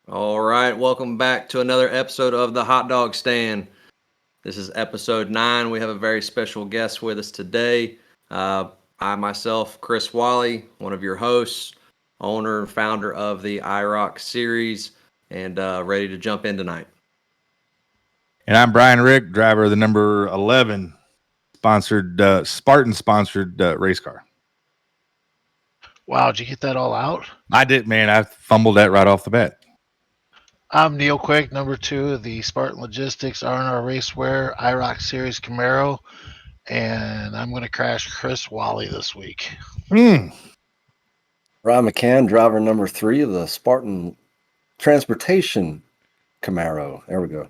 All right, welcome back to another episode of the Hot Dog Stand. This is episode 9. We have a very special guest with us today. I myself, Chris Wally, one of your hosts, owner and founder of the iRock series, and ready to jump in tonight. And I'm Brian Rick, driver of the number 11 Spartan-sponsored race car. Wow, did you get that all out? I did, man. I fumbled that right off the bat. I'm Neil Quick, number 2 of the Spartan Logistics R&R Racewear iRock Series Camaro, and I'm going to crash Chris Wally this week. Ron McCann, driver number 3 of the Spartan Transportation Camaro. There we go.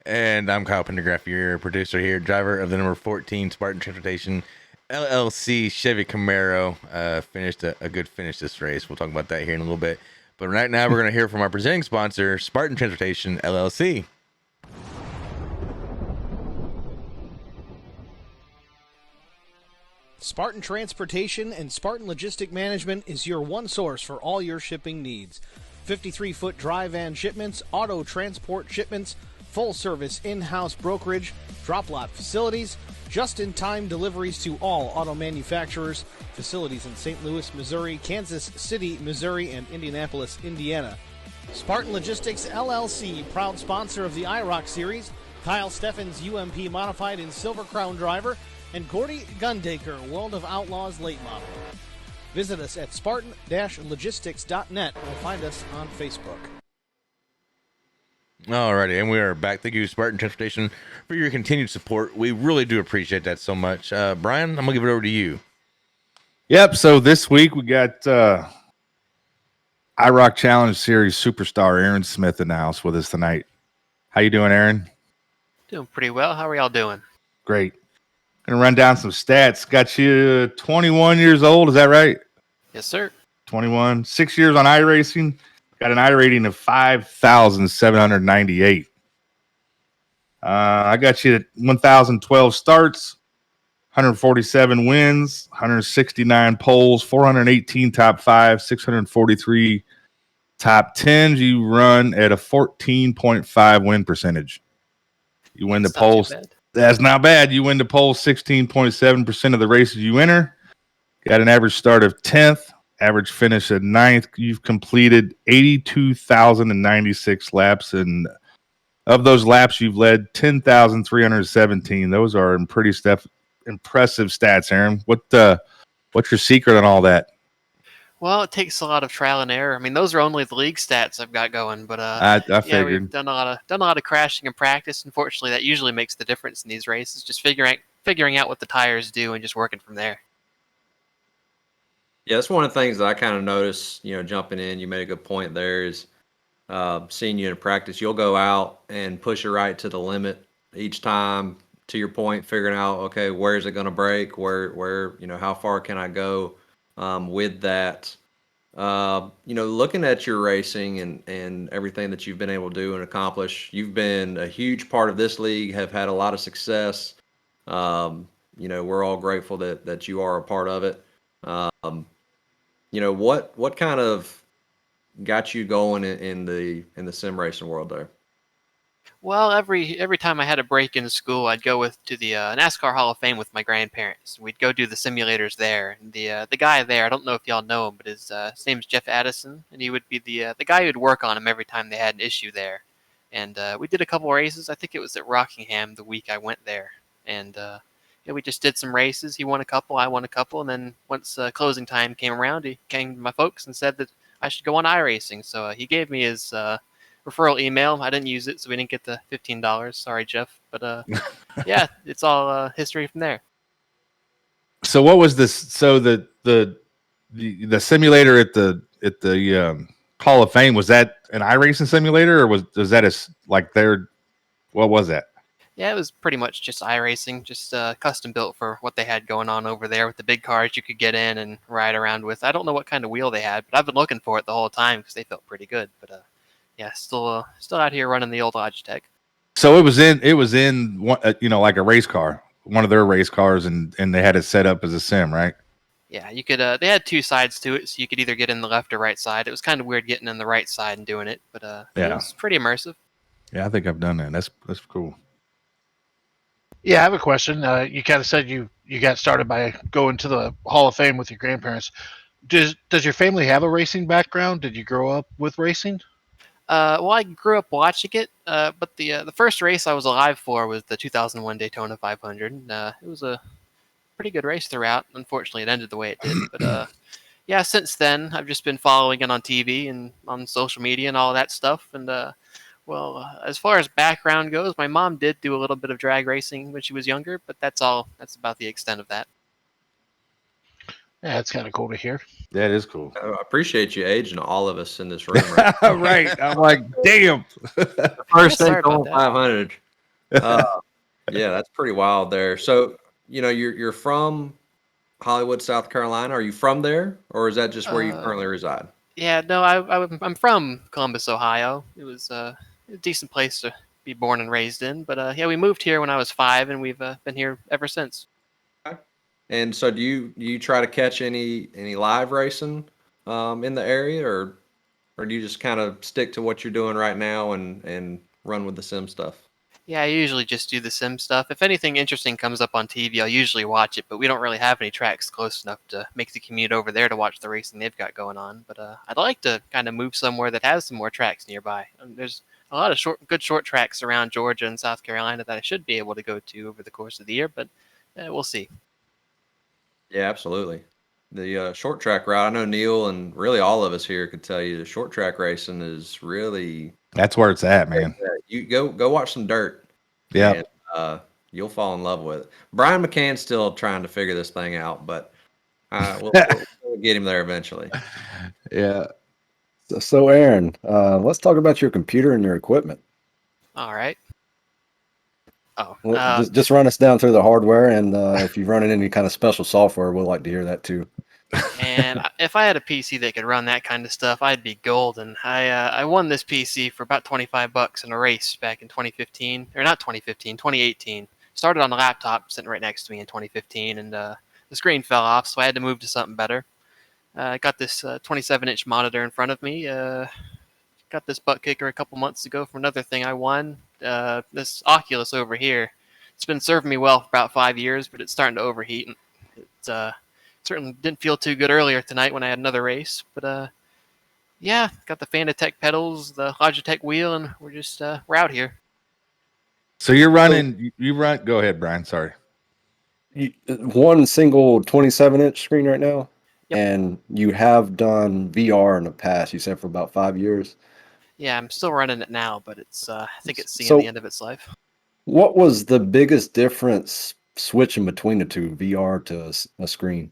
And I'm Kyle Pendergraph, your producer here, driver of the number 14 Spartan Transportation LLC Chevy Camaro. Finished a good finish this race. We'll talk about that here in a little bit. But right now, we're going to hear from our presenting sponsor, Spartan Transportation LLC. Spartan Transportation and Spartan Logistic Management is your one source for all your shipping needs. 53-foot dry van shipments, auto transport shipments, full-service in-house brokerage, drop lot facilities, just-in-time deliveries to all auto manufacturers, facilities in St. Louis, Missouri, Kansas City, Missouri, and Indianapolis, Indiana. Spartan Logistics LLC, proud sponsor of the iRock series, Kyle Steffens UMP Modified and Silver Crown driver, and Gordy Gundaker, World of Outlaws late model. Visit us at spartan-logistics.net or find us on Facebook. Alrighty, and we are back. Thank you, Spartan Transportation, for your continued support. We really do appreciate that so much. Brian, I'm going to give it over to you. Yep, so this week we got iRock Challenge Series superstar Aaron Smith in the house with us tonight. How you doing, Aaron? Doing pretty well. How are y'all doing? Great. Gonna run down some stats. Got you 21 years old, is that right? Yes, sir. 21. 6 years on iRacing. Got an I rating of 5,798. I got you at 1,012 starts, 147 wins, 169 poles, 418 top 5, 643 top 10s. You run at a 14.5 win percentage. You win the polls. That's not bad. You win the polls 16.7% of the races you enter. Got an average start of 10th, average finish at 9th. You've completed 82,096 laps, and of those laps, you've led 10,317. Those are pretty impressive stats, Aaron. What's your secret on all that? Well, it takes a lot of trial and error. I mean, those are only the league stats I've got going, but I figured. We've done a lot of crashing in practice. Unfortunately, that usually makes the difference in these races. Just figuring out what the tires do and just working from there. Yeah, that's one of the things that I kind of noticed, jumping in. You made a good point there is seeing you in practice. You'll go out and push it right to the limit each time, to your point, figuring out, okay, where is it going to break? Where, how far can I go with that? Looking at your racing and everything that you've been able to do and accomplish, you've been a huge part of this league, have had a lot of success. We're all grateful that you are a part of it. What kind of got you going in the sim racing world there? Well, every time I had a break in school, I'd go to the NASCAR Hall of Fame with my grandparents. We'd go do the simulators there. And the guy there, I don't know if y'all know him, but his name's Jeff Addison, and he would be the guy who'd work on him every time they had an issue there. And we did a couple races. I think it was at Rockingham the week I went there, and we just did some races. He won a couple, I won a couple, and then once closing time came around, he came to my folks and said that I should go on iRacing. So he gave me his referral email. I didn't use it, so we didn't get the $15. Sorry, Jeff. But yeah, it's all history from there. So what was this? So the simulator at the Hall of Fame, was that an iRacing simulator, or was that what was that? Yeah, it was pretty much just iRacing, just custom built for what they had going on over there with the big cars you could get in and ride around with. I don't know what kind of wheel they had, but I've been looking for it the whole time because they felt pretty good. But yeah, still out here running the old Logitech. So it was in one, like a race car, one of their race cars, and they had it set up as a sim, right? Yeah, you could. They had two sides to it, so you could either get in the left or right side. It was kind of weird getting in the right side and doing it, but it Yeah. was pretty immersive. Yeah, I think I've done that. That's cool. Yeah, I have a question. You kind of said you got started by going to the Hall of Fame with your grandparents. Does your family have a racing background? Did you grow up with racing? Well, I grew up watching it, but the first race I was alive for was the 2001 Daytona 500. It was a pretty good race throughout. Unfortunately, it ended the way it did. But yeah, since then I've just been following it on TV and on social media and all that stuff. And well, as far as background goes, my mom did do a little bit of drag racing when she was younger, but that's all. That's about the extent of that. Yeah, that's kind of cool to hear. That is cool. I appreciate you aging all of us in this room. Right now. Right. I'm like, damn. The first Sorry about Daytona that. 500. Yeah, that's pretty wild there. So, you're from Hollywood, South Carolina. Are you from there, or is that just where you currently reside? Yeah, no, I'm from Columbus, Ohio. It was a decent place to be born and raised in, but yeah, we moved here when I was 5, and we've been here ever since. Okay. And so, do you try to catch any live racing in the area, or do you just kind of stick to what you're doing right now and run with the sim stuff? Yeah, I usually just do the sim stuff. If anything interesting comes up on TV, I'll usually watch it, but we don't really have any tracks close enough to make the commute over there to watch the racing they've got going on. But I'd like to kind of move somewhere that has some more tracks nearby. There's a lot of good short tracks around Georgia and South Carolina that I should be able to go to over the course of the year, but we'll see. Yeah, absolutely. The short track route, I know Neil and really all of us here could tell you the short track racing is really That's where it's at, man. you go watch some dirt Yeah. and you'll fall in love with it. Brian McCann's still trying to figure this thing out, but we'll get him there eventually. Yeah. So Aaron, let's talk about your computer and your equipment. All right. Oh, Well, just run us down through the hardware, and if you're running any kind of special software, we'd like to hear that too. and if I had a PC that could run that kind of stuff, I'd be golden. I won this PC for about $25 in a race back in 2015, or not 2015, 2018. Started on a laptop sitting right next to me in 2015, and the screen fell off, so I had to move to something better. I got this 27-inch monitor in front of me. Got this butt kicker a couple months ago from another thing I won. This Oculus over here. It's been serving me well for about 5 years, but it's starting to overheat. It certainly didn't feel too good earlier tonight when I had another race. But yeah, got the Fanatec pedals, the Logitech wheel, and we're out here. So you're running. You run. Go ahead, Brian. Sorry. One single 27-inch screen right now, Yep. and you have done VR in the past. You said for about 5 years. Yeah, I'm still running it now, but it's I think it's seeing So- the end of its life. What was the biggest difference switching between the two, VR to a screen?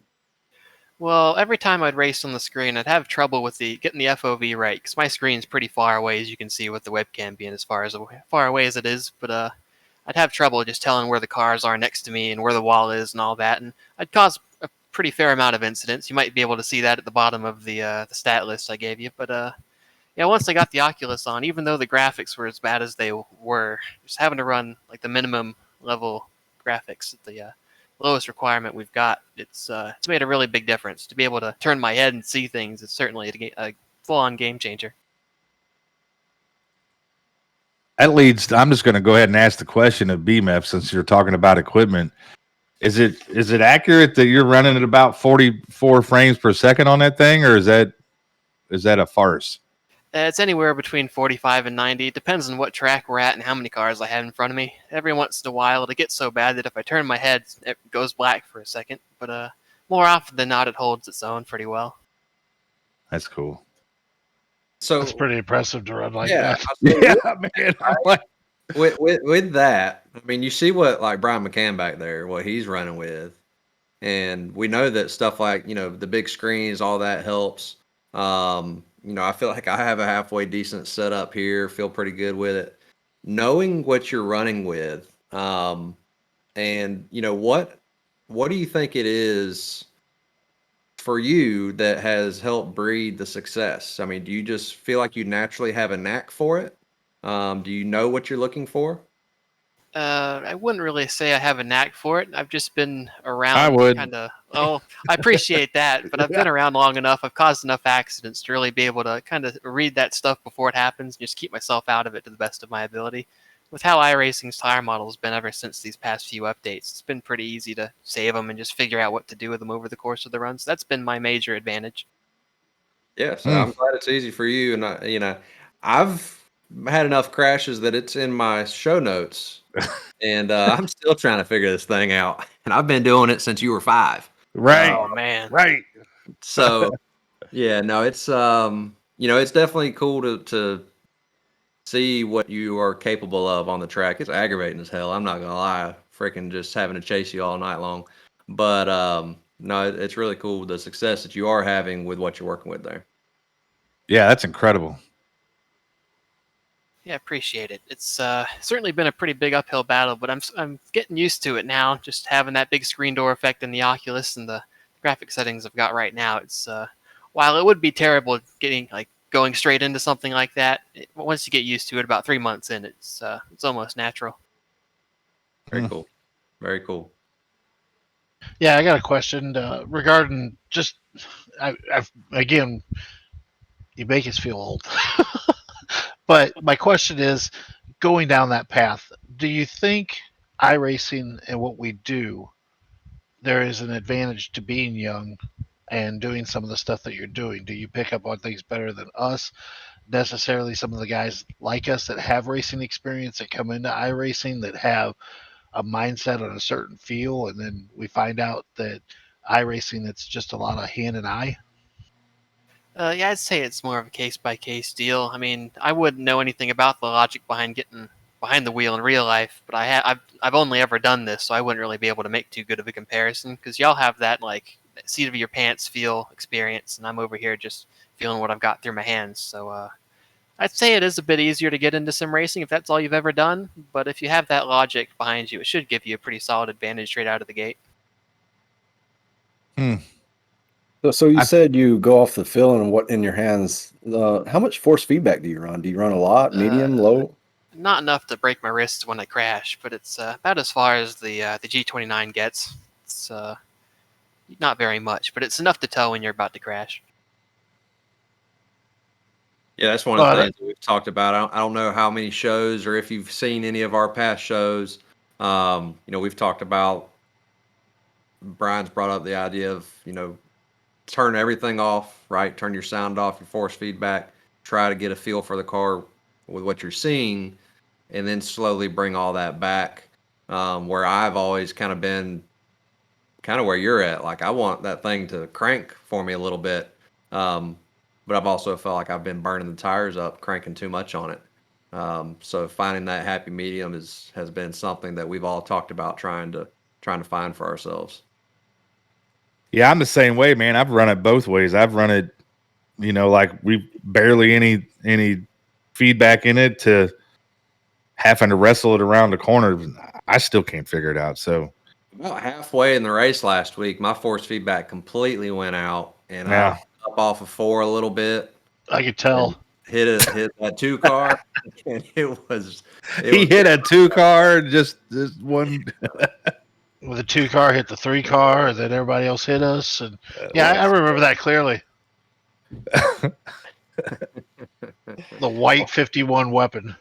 Well, every time I'd race on the screen, I'd have trouble with getting the FOV right because my screen's pretty far away, as you can see with the webcam being as far away as it is. But I'd have trouble just telling where the cars are next to me and where the wall is and all that, and I'd cause a pretty fair amount of incidents. You might be able to see that at the bottom of the stat list I gave you. But yeah, once I got the Oculus on, even though the graphics were as bad as they were, just having to run like the minimum level graphics at the lowest requirement we've got, it's made a really big difference. To be able to turn my head and see things, it's certainly a full-on game changer. That leads. I'm just going to go ahead and ask the question of BMF since you're talking about equipment. Is it accurate that you're running at about 44 frames per second on that thing, or is that a farce? It's anywhere between 45 and 90. It depends on what track we're at and how many cars I have in front of me. Every once in a while, it'll get so bad that if I turn my head, it goes black for a second. But more often than not, it holds its own pretty well. That's cool. So That's pretty impressive to run like yeah, that. Yeah, man. I'm like, with that, I mean, you see what like Brian McCann back there, what he's running with, and we know that stuff like the big screens, all that helps. I feel like I have a halfway decent setup here. Feel pretty good with it. Knowing what you're running with, and what do you think it is for you that has helped breed the success? I mean, do you just feel like you naturally have a knack for it? Do you know what you're looking for? I wouldn't really say I have a knack for it. I've just been I around would. kind of. Oh, I appreciate that, but I've been around long enough. I've caused enough accidents to really be able to kind of read that stuff before it happens and just keep myself out of it to the best of my ability. With how iRacing's tire model has been ever since these past few updates, it's been pretty easy to save them and just figure out what to do with them over the course of the runs. That's been my major advantage. Yeah, so Hmm. I'm glad it's easy for you. And I've had enough crashes that it's in my show notes, and I'm still trying to figure this thing out. And I've been doing it since you were 5. Right. Oh man. Right. So yeah, no, it's it's definitely cool to see what you are capable of on the track. It's aggravating as hell. I'm not gonna lie, freaking just having to chase you all night long. But no, it's really cool the success that you are having with what you're working with there. Yeah, that's incredible. Yeah, appreciate it. It's certainly been a pretty big uphill battle, but I'm getting used to it now. Just having that big screen door effect in the Oculus and the graphic settings I've got right now. It's while it would be terrible getting like going straight into something like that, once you get used to it, about 3 months in, it's almost natural. Very Hmm. cool. Very cool. Yeah, I got a question regarding just I've again, you make us feel old. But my question is, going down that path, do you think iRacing and what we do, there is an advantage to being young and doing some of the stuff that you're doing? Do you pick up on things better than us? Necessarily, some of the guys like us that have racing experience that come into iRacing that have a mindset on a certain feel, and then we find out that iRacing, it's just a lot of hand and eye. Yeah, I'd say it's more of a case by case deal. I mean, I wouldn't know anything about the logic behind getting behind the wheel in real life, but I've only ever done this, so I wouldn't really be able to make too good of a comparison because y'all have that like seat of your pants feel experience, and I'm over here just feeling what I've got through my hands. So I'd say it is a bit easier to get into sim racing if that's all you've ever done, but if you have that logic behind you, it should give you a pretty solid advantage straight out of the gate. Hmm. So you I, said you go off the fill and what in your hands. How much force feedback do you run? Do you run a lot, Uh, medium, low? Not enough to break my wrists when I crash, but it's about as far as the G29 gets. It's not very much, but it's enough to tell when you're about to crash. Yeah, that's one of the But things that we've talked about. I don't know how many shows or if you've seen any of our past shows. We've talked about, Brian's brought up the idea of, turn everything off, right? Turn your sound off, your force feedback, try to get a feel for the car with what you're seeing, and then slowly bring all that back. Where I've always kind of been kind of where you're at. Like I want that thing to crank for me a little bit. Um, but I've also felt like I've been burning the tires up, cranking too much on it. So finding that happy medium has been something that we've all talked about trying to find for ourselves. yeah, I'm the same way, man. I've run it both ways. I've run it, like we barely any feedback in it to having to wrestle it around the corner. I still can't figure it out. So About halfway in the race last week, my force feedback completely went out, and I yeah, backed up off of 4 a little bit I could and tell hit that 2 car, and it he was hit a 2 car, just one. with the 2 car hit the 3 car, and then everybody else hit us. And yeah, I yes. remember that clearly. The white 51 weapon.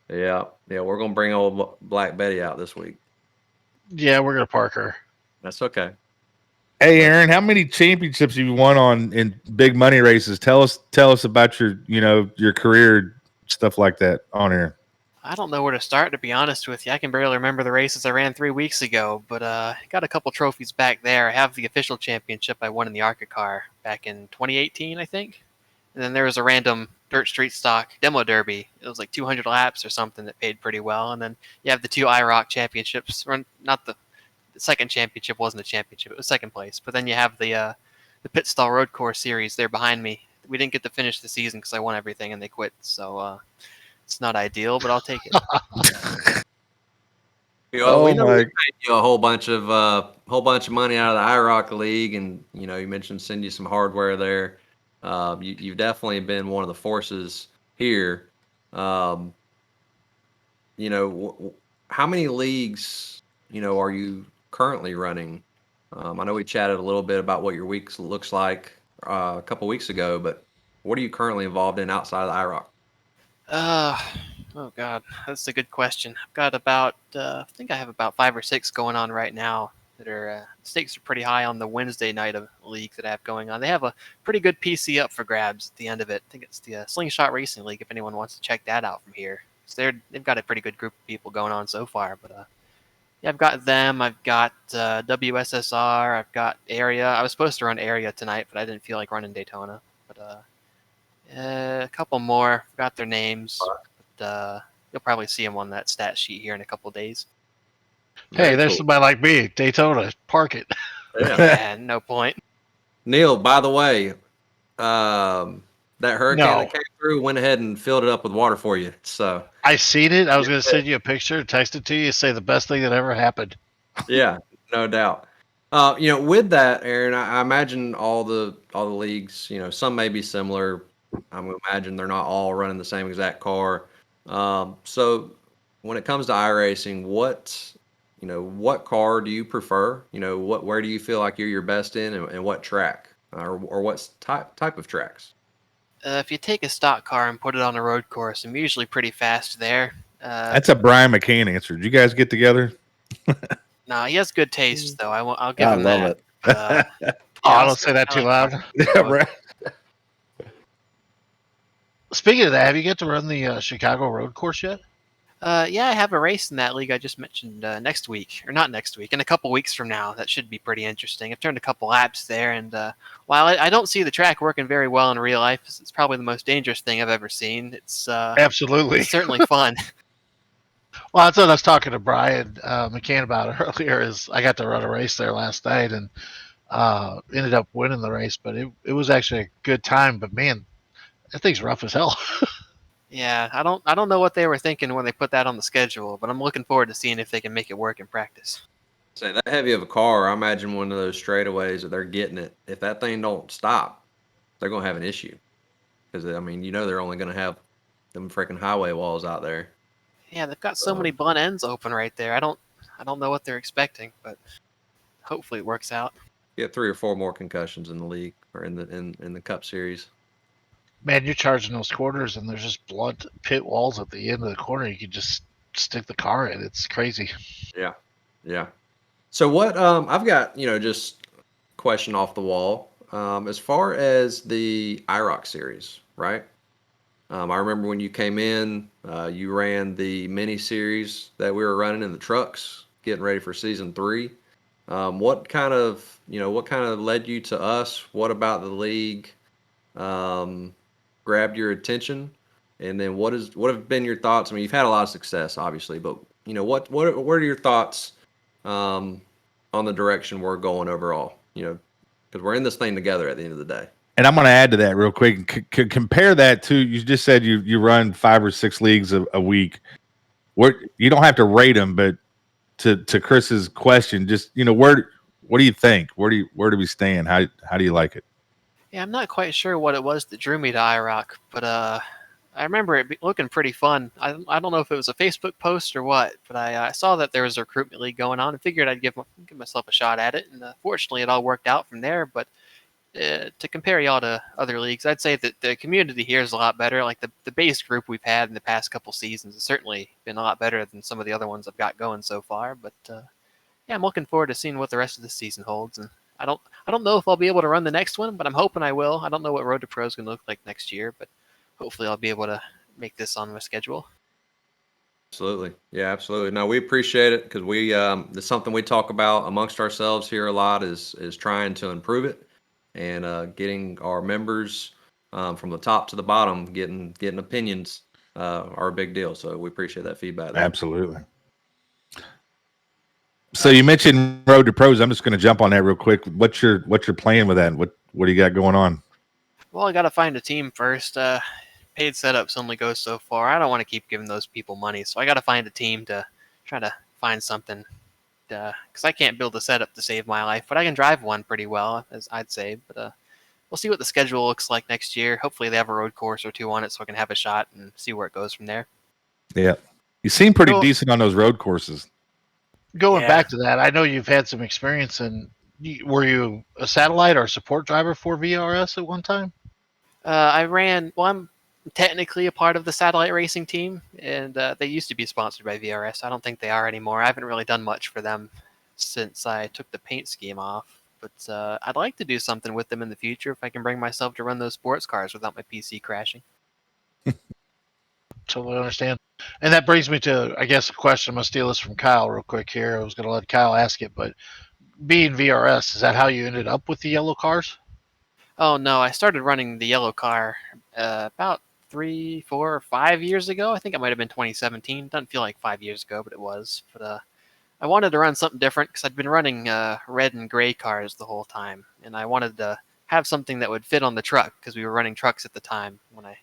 Yeah, yeah, we're gonna bring old Black Betty out this week. Yeah, we're gonna park her. That's okay. Hey, Aaron, how many championships have you won on in big money races? Tell us about your career, stuff like that on here. I don't know where to start, to be honest with you. I can barely remember the races I ran 3 weeks ago, but got a couple trophies back there. I have the official championship I won in the ARCA car back in 2018, I think. And then there was a random dirt street stock demo derby. It was like 200 laps or something that paid pretty well. And then you have the 2 IROC championships. Or not the second championship wasn't a championship; it was second place. But then you have the Pit Stall Road Course series there behind me. We didn't get to finish the season because I won everything and they quit. So it's not ideal, but I'll take it. We Oh know we my! paid you a whole bunch of money out of the iRock League, and you mentioned send you some hardware there. You've definitely been one of the forces here. Um, how many leagues, are you currently running? I know we chatted a little bit about what your week looks like a couple weeks ago, but what are you currently involved in outside of the IROC? Uh, oh God, that's a good question. I've got about, I think I have about 5 or 6 going on right now that are, stakes are pretty high on the Wednesday night of leagues that I have going on. They have a pretty good PC up for grabs at the end of it. I think it's the Slingshot Racing League if anyone wants to check that out from here. So they've got a pretty good group of people going on so far, but yeah, I've got them. I've got WSSR. I've got Area. I was supposed to run Area tonight, but I didn't feel like running Daytona. But a couple more. Forgot their names. But you'll probably see them on that stat sheet here in a couple days. Hey, Very there's cool. somebody like me, Daytona. Park it. Yeah. Yeah, no point. Neil, by the way, that hurricane No. that came through went ahead and filled it up with water for you. So I seen it. I was going to send you a picture, text it to you, say the best thing that ever happened. yeah, no doubt. With that, Aaron, I imagine all the leagues, some may be similar. I would imagine they're not all running the same exact car. So when it comes to iRacing, what car do you prefer? Where do you feel like you're your best in, and what track, or what type of tracks? If you take a stock car and put it on a road course, I'm usually pretty fast there. That's a Brian McCann answer. Did you guys get together? No, he has good taste, though. I'll give I him love that. it. But, Oh, yeah, don't say that I too like loud. Yeah, right. Speaking of that, have you get to run the Chicago road course yet? Yeah, I have a race in that league I just mentioned next week, or not next week, in a couple weeks from now. That should be pretty interesting. I've turned a couple laps there, and while I don't see the track working very well in real life, it's probably the most dangerous thing I've ever seen. It's Absolutely. certainly fun. Well, that's what I was talking to Brian McCann about earlier. Is I got to run a race there last night and ended up winning the race, but it was actually a good time. But man, that thing's rough as hell. Yeah, I don't know what they were thinking when they put that on the schedule, but I'm looking forward to seeing if they can make it work in practice. Say that heavy of a car, I imagine one of those straightaways that they're getting it. If that thing don't stop, they're gonna have an issue. Because they're only gonna have them freaking highway walls out there. Yeah, they've got so many blunt ends open right there. I don't know what they're expecting, but hopefully it works out. Get 3 or 4 more concussions in the league or in the Cup Series. Man, you're charging those corners, and there's just blunt pit walls at the end of the corner. You can just stick the car in. It's crazy. Yeah, yeah. So what? I've got just question off the wall. As far as the iRock series, right? I remember when you came in, you ran the mini series that we were running in the trucks, getting ready for season 3. What kind of led you to us? What about the league grabbed your attention? And then what have been your thoughts? I mean, you've had a lot of success, obviously, but what are your thoughts on the direction we're going overall? Because we're in this thing together at the end of the day. And I'm going to add to that real quick. Compare that to, you just said you run 5 or 6 leagues a week. Where you don't have to rate them, but to Chris's question, just what do you think? Where do we stand? How do you like it? Yeah, I'm not quite sure what it was that drew me to iRock, but I remember it looking pretty fun. I don't know if it was a Facebook post or what, but I saw that there was a recruitment league going on and figured I'd give myself a shot at it. And fortunately, it all worked out from there. But to compare y'all to other leagues, I'd say that the community here is a lot better. Like the base group we've had in the past couple seasons has certainly been a lot better than some of the other ones I've got going so far. But yeah, I'm looking forward to seeing what the rest of the season holds. And I don't know if I'll be able to run the next one, but I'm hoping I will. I don't know what Road to Pro is going to look like next year, but hopefully I'll be able to make this on my schedule. Absolutely. Yeah, absolutely. No, we appreciate it because it's something we talk about amongst ourselves here a lot is trying to improve it and getting our members from the top to the bottom, getting opinions are a big deal. So we appreciate that feedback there. Absolutely. So you mentioned Road to Pros. I'm just going to jump on that real quick. What's your plan with that? What do you got going on? Well, I got to find a team first. Paid setups only go so far. I don't want to keep giving those people money, so I got to find a team to try to find something. Because I can't build a setup to save my life, but I can drive one pretty well, as I'd say. But we'll see what the schedule looks like next year. Hopefully, they have a road course or 2 on it, so I can have a shot and see where it goes from there. Yeah. You seem pretty No. decent on those road courses. Going Yeah. back to that, I know you've had some experience in. Were you a satellite or support driver for VRS at one time? I ran. Well, I'm technically a part of the satellite racing team, and they used to be sponsored by VRS. I don't think they are anymore. I haven't really done much for them since I took the paint scheme off. But I'd like to do something with them in the future if I can bring myself to run those sports cars without my PC crashing. Totally understand. And that brings me to, I guess, a question. I'm going to steal this from Kyle real quick here. I was going to let Kyle ask it, but being VRS, is that how you ended up with the yellow cars? Oh no, I started running the yellow car about 3, 4, or 5 years ago. I think it might have been 2017. Doesn't feel like 5 years ago, but it was. But I wanted to run something different because I'd been running red and gray cars the whole time, and I wanted to have something that would fit on the truck because we were running trucks at the time when I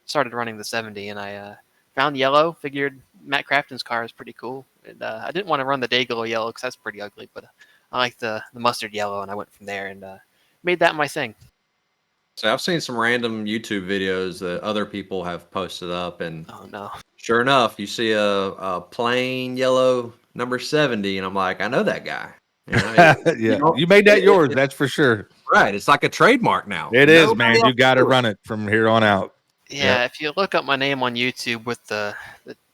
started running the 70, and I found yellow. Figured Matt Crafton's car is pretty cool, and I didn't want to run the Dayglow yellow because that's pretty ugly, but I like the mustard yellow, and I went from there and made that my thing. So I've seen some random YouTube videos that other people have posted up, and Oh no. sure enough, you see a plain yellow number 70, and I'm like, I know that guy. You know, Yeah, don't- you made that it- yours. it- That's for sure. right. It's like a trademark now. It is, Nobody man. else You got to can do it. run it from here on out. Yeah, if you look up my name on YouTube with the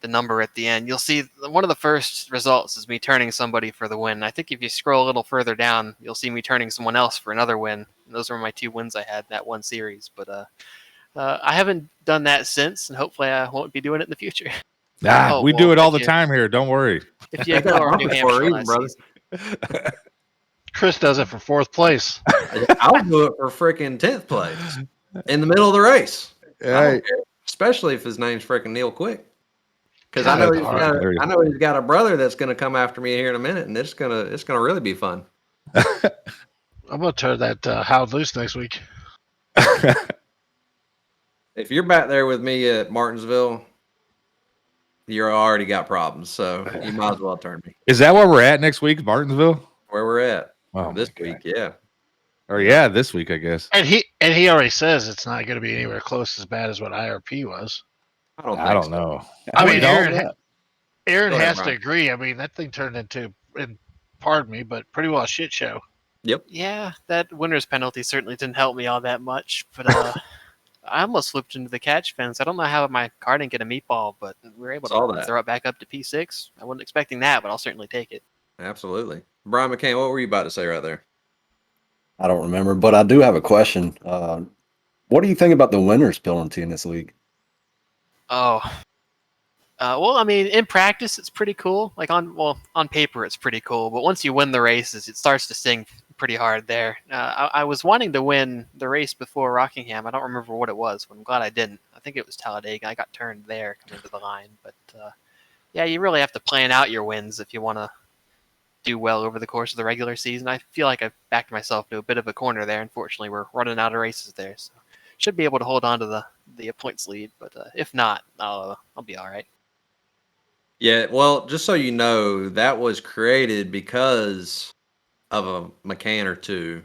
number at the end, you'll see one of the first results is me turning somebody for the win. I think if you scroll a little further down, you'll see me turning someone else for another win. And those were my 2 wins I had that one series. But I haven't done that since, and hopefully I won't be doing it in the future. Oh, We well, do it all if the you- time here. Don't worry. If you go over New For a Hampshire reason, last brother. season. Chris does it for 4th place. I'll do it for freaking 10th place in the middle of the race. I Hey, don't care, especially if his name's freaking Neil Quick. Because God, I know that's hilarious. I know he's got a brother that's going to come after me here in a minute, and it's gonna really be fun. I'm going to turn that hound loose next week. If you're back there with me at Martinsville, you're already got problems. So you might as well turn me is that where we're at next week, Martinsville? where we're at Oh, this my week. God. Yeah. Or yeah, this week, I guess. And he already says it's not going to be anywhere close as bad as what IRP was. I don't know. I mean, would know Aaron, that. Aaron Go ahead, has to Brian. agree. I mean, that thing turned into, and pardon me, but pretty well a shit show. Yeah, that winner's penalty certainly didn't help me all that much. But I almost flipped into the catch fence. I don't know how my car didn't get a meatball, but we were able Saw to that. throw it back up to P6. I wasn't expecting that, but I'll certainly take it. Absolutely. Brian McCann, what were you about to say right there? I don't remember, but I do have a question. What do you think about the winner's penalty in this league? Oh. Well, I mean, in practice, it's pretty cool. Like on paper, it's pretty cool. But once you win the races, it starts to sting pretty hard there. I was wanting to win the race before Rockingham. I don't remember what it was, but I'm glad I didn't. I think it was Talladega. I got turned there coming to the line. But yeah, you really have to plan out your wins if you want to do well over the course of the regular season. I feel like I've backed myself to a bit of a corner there. Unfortunately, we're running out of races there, so should be able to hold on to the points lead. But if not, I'll be all right. Yeah, well, just so you know, that was created because of a McCann or two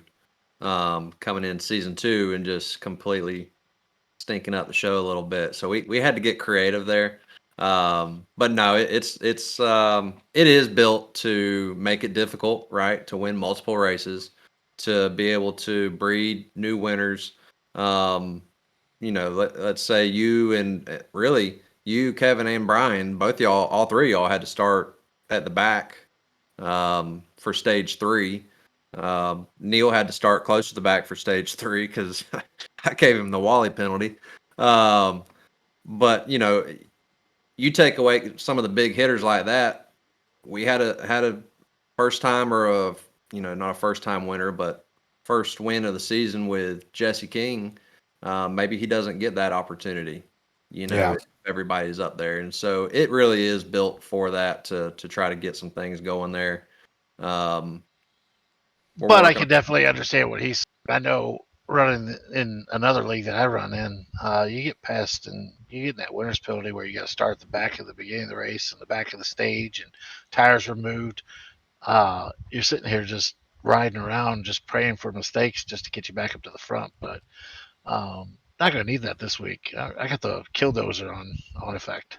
coming in season 2 and just completely stinking up the show a little bit. So we had to get creative there. But no, it is built to make it difficult, right? To win multiple races, to be able to breed new winners. Let's say you and really you, Kevin, and Brian, both y'all, all 3 of y'all had to start at the back for stage 3. Neil had to start close to the back for stage 3 because I gave him the Wally penalty. But you take away some of the big hitters like that. We had a first time or not a first time winner, but first win of the season with Jesse King. Maybe he doesn't get that opportunity. Yeah. If everybody's up there, and so it really is built for that to try to get some things going there. We're But I working can definitely understand what he's. I know running in another league that I run in, you get past and you get that winner's penalty where you got to start at the back of the beginning of the race and the back of the stage and tires removed. You're sitting here just riding around, just praying for mistakes just to get you back up to the front. But not going to need that this week. I got the killdozer on effect.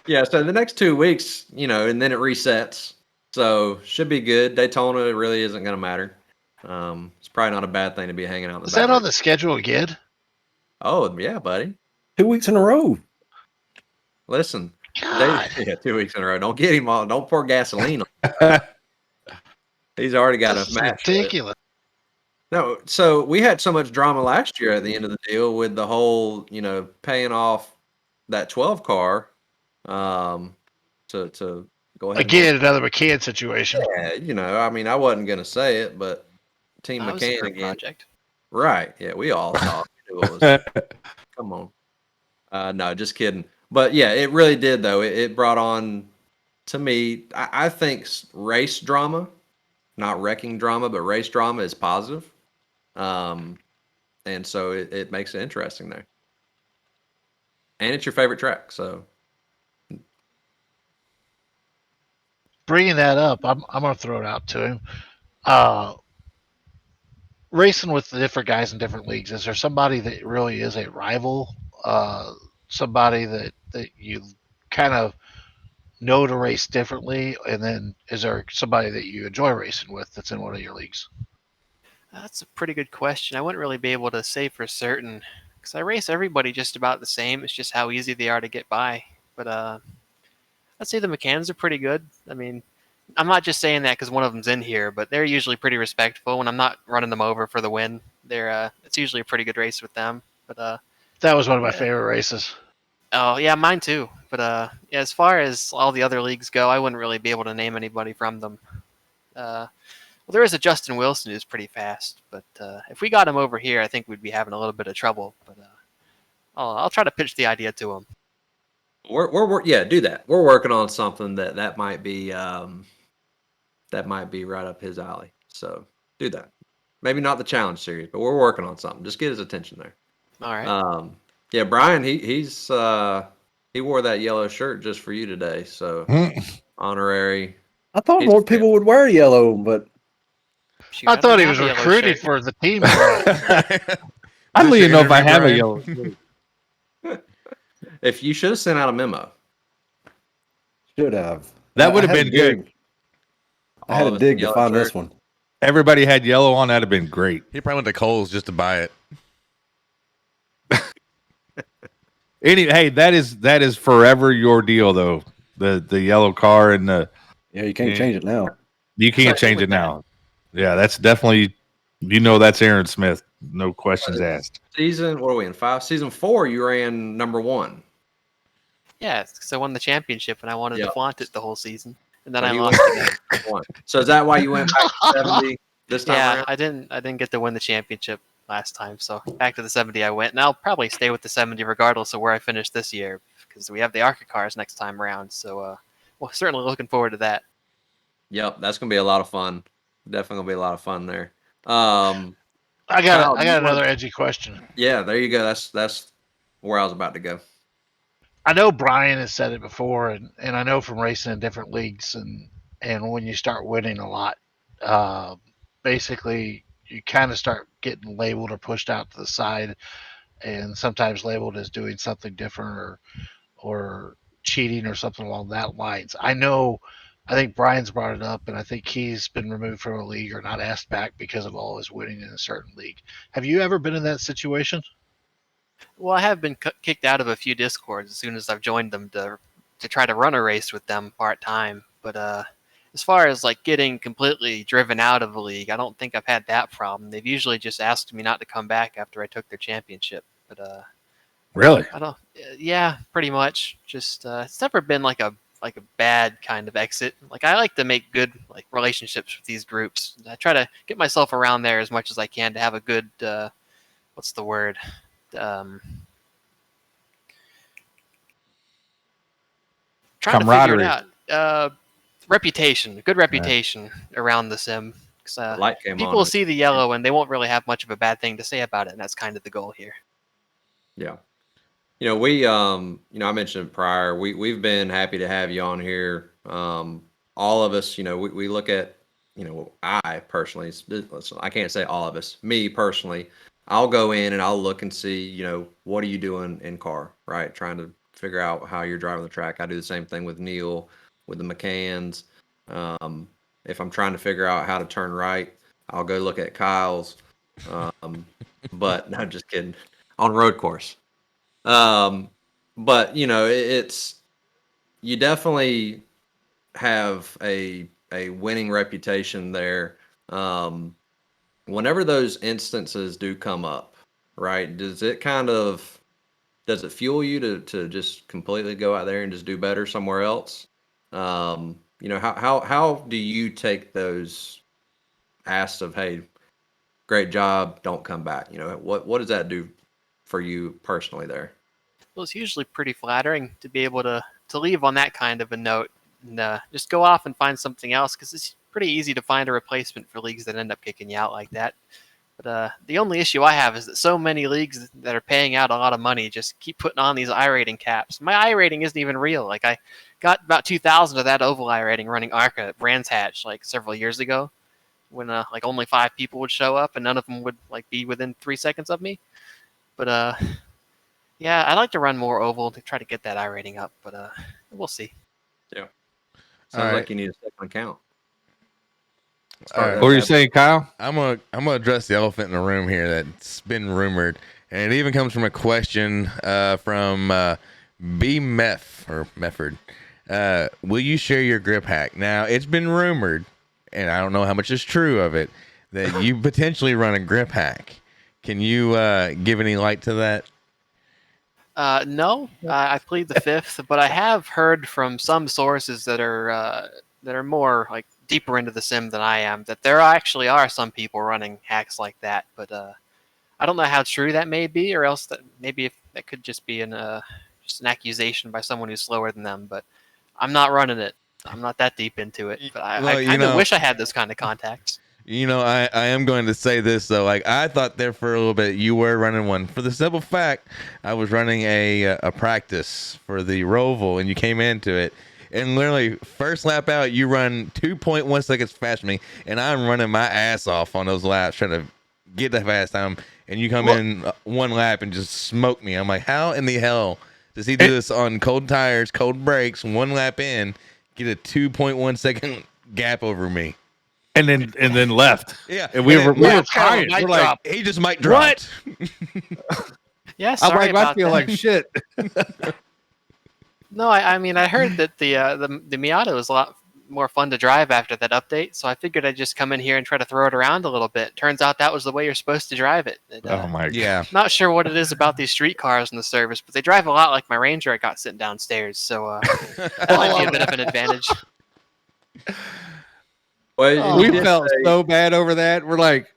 Yeah, so the next 2 weeks, and then it resets. So should be good. Daytona really isn't going to matter. It's probably not a bad thing to be hanging out in the Is back. that on the schedule again? Oh, yeah, buddy. 2 weeks in a row. Listen, God, 2 weeks in a row. Don't get him all. Don't pour gasoline on. He's already got this a is match with it. ridiculous. No, so we had so much drama last year at the end of the deal with the whole, paying off that 12 car, to go ahead and Again, another McCann situation. yeah, I mean, I wasn't gonna say it, but Team That was a McCann group again, project. right? Yeah, we all saw it. We knew it was. Come on, no, just kidding. But yeah, it really did though. It brought on, to me, I think race drama, not wrecking drama, but race drama is positive. Um, and so it makes it interesting there. And it's your favorite track, so Bringing that up, I'm going to throw it out to him. Racing with the different guys in different leagues, is there somebody that really is a rival? Somebody that you kind of know to race differently? And then is there somebody that you enjoy racing with that's in one of your leagues? That's a pretty good question. I wouldn't really be able to say for certain because I race everybody just about the same. It's just how easy they are to get by. But I'd say the McCanns are pretty good. I mean, I'm not just saying that because one of them's in here, but they're usually pretty respectful when I'm not running them over for the win. It's usually a pretty good race with them. But That was one of my yeah. favorite races. Oh yeah, mine too. But yeah, as far as all the other leagues go, I wouldn't really be able to name anybody from them. Well, there is a Justin Wilson who's pretty fast, but if we got him over here, I think we'd be having a little bit of trouble. But I'll try to pitch the idea to him. we're yeah, do that. We're working on something that might be right up his alley. So do that. Maybe not the challenge series, but we're working on something. Just get his attention there. All right. Yeah, Brian, he wore that yellow shirt just for you today. So honorary. I thought He's more fair. people would wear yellow, but Shoot, I thought he don't was have a yellow recruiting shirt. for the team. I don't even know if I have a yellow. If you should have sent out a memo. should have. That I would have had been to dig. good. I had All to of us dig to yellow find shirt. this one. Everybody had yellow on. That'd have been great. He probably went to Kohl's just to buy it. Hey, that is forever your deal though. The yellow car and the Yeah, you can't change it now. you can't change it now. Yeah, that's definitely that's Aaron Smith. No questions asked. Season, what are we in? 5? Season 4, you ran number 1. Yeah, because I won the championship and I wanted Yeah. to flaunt it the whole season, and then So I he lost went again. one. So is that why you went back to 70 this time Yeah, around? I didn't get to win the championship last time, so back to the 70 I went, and I'll probably stay with the 70 regardless of where I finish this year because we have the ARCA cars next time around. So, well, certainly looking forward to that. Yep, that's gonna be a lot of fun. Definitely gonna be a lot of fun there. I Kyle, got you another want- edgy question. Yeah, there you go. That's where I was about to go. I know Brian has said it before, and I know from racing in different leagues, and when you start winning a lot, basically you kind of start getting labeled or pushed out to the side, and sometimes labeled as doing something different or cheating or something along that lines. I think Brian's brought it up, and I think he's been removed from a league or not asked back because of all his winning in a certain league. Have you ever been in that situation? Well, I have been kicked out of a few discords as soon as I've joined them to try to run a race with them part time. But as far as like getting completely driven out of a league, I don't think I've had that problem. They've usually just asked me not to come back after I took their championship. But Really? I don't. Yeah, pretty much. Just it's never been like a bad kind of exit. Like I like to make good like relationships with these groups. I try to get myself around there as much as I can to have a good what's the word? Trying to figure it Camaraderie. out. Reputation, good reputation around the sim. 'Cause, The light came people on. will see the yellow and they won't really have much of a bad thing to say about it, and that's kind of the goal here. Yeah. We I mentioned prior, we've been happy to have you on here. All of us, we look at, I personally, I can't say all of us, me personally, I'll go in and I'll look and see, what are you doing in car, right? Trying to figure out how you're driving the track. I do the same thing with Neil, with the McCanns. If I'm trying to figure out how to turn right, I'll go look at Kyle's. But no, just kidding. On road course. But it's you definitely have a winning reputation there. Whenever those instances do come up, right? Does it fuel you to just completely go out there and just do how do you take those asks of, hey, great job, don't come back? What does that do for you personally there? Well, it's usually pretty flattering to be able to leave on that kind of a note and just go off and find something else, because it's pretty easy to find a replacement for leagues that end up kicking you out like that. But the only issue I have is that so many leagues that are paying out a lot of money just keep putting on these iRating caps. My iRating isn't even real. Like, I got about 2,000 of that oval iRating running ARCA at Brands Hatch like several years ago, when like only 5 people would show up and none of them would like be within 3 seconds of me. But yeah, I'd like to run more oval to try to get that iRating up, but we'll see. Yeah, sounds like you need a second account. What were you saying, Kyle? I'm gonna address the elephant in the room here that's been rumored, and it even comes from a question from B. Mefford. Will you share your grip hack? Now, it's been rumored, and I don't know how much is true of it, that you potentially run a grip hack. Can you give any light to that? No, I plead the fifth, but I have heard from some sources that are more like deeper into the sim than I am, that there actually are some people running hacks like that. But I don't know how true that may be, or else that maybe that could just be just an accusation by someone who's slower than them. But I'm not running it. I'm not that deep into it. But I kind of wish I had those kind of contacts. I am going to say this, though. Like, I thought there for a little bit you were running one. For the simple fact, I was running a practice for the Roval, and you came into it. And literally, first lap out, you run 2.1 seconds faster than me, and I'm running my ass off on those laps trying to get that fast time. And you come in one lap and just smoke me. I'm like, how in the hell does he do this on cold tires, cold brakes, one lap in, get a 2.1 second gap over me? And then left. Yeah, and we were crying. We're like, he just might drop. Yeah, sorry I'm like, about I feel that. like shit. No, I mean, I heard that the Miata was a lot more fun to drive after that update, so I figured I'd just come in here and try to throw it around a little bit. Turns out that was the way you're supposed to drive it. And, Oh my god. Yeah. Not sure what it is about these street cars in the service, but they drive a lot like my Ranger I got sitting downstairs, so that might be a bit of an advantage. Well, We felt so bad over that. We're like,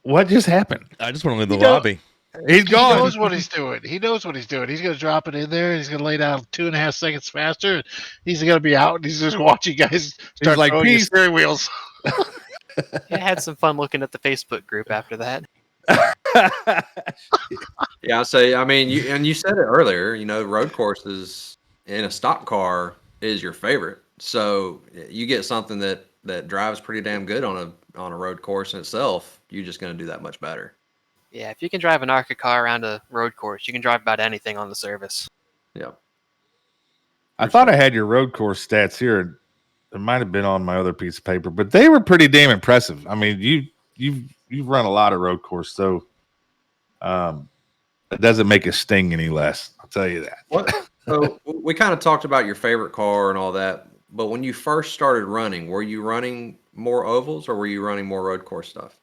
what just happened? I just want to leave the lobby. He's He gone. knows what he's doing. He knows what he's doing. He's going to drop it in there. He's going to lay down 2.5 seconds faster. He's going to be out, and he's just watching guys start like, throwing his "Peace." steering wheels. I had some fun looking at the Facebook group after that. Yeah, I mean, you said it earlier, road courses in a stock car is your favorite. So you get something that drives pretty damn good on a road course in itself, you're just going to do that much better. Yeah, if you can drive an ARCA car around a road course, you can drive about anything on the service. Yeah. I thought I had your road course stats here. It might have been on my other piece of paper, but they were pretty damn impressive. I mean, you've run a lot of road course, so it doesn't make it sting any less. I'll tell you that. So we kind of talked about your favorite car and all that, but when you first started running, were you running more ovals or were you running more road course stuff?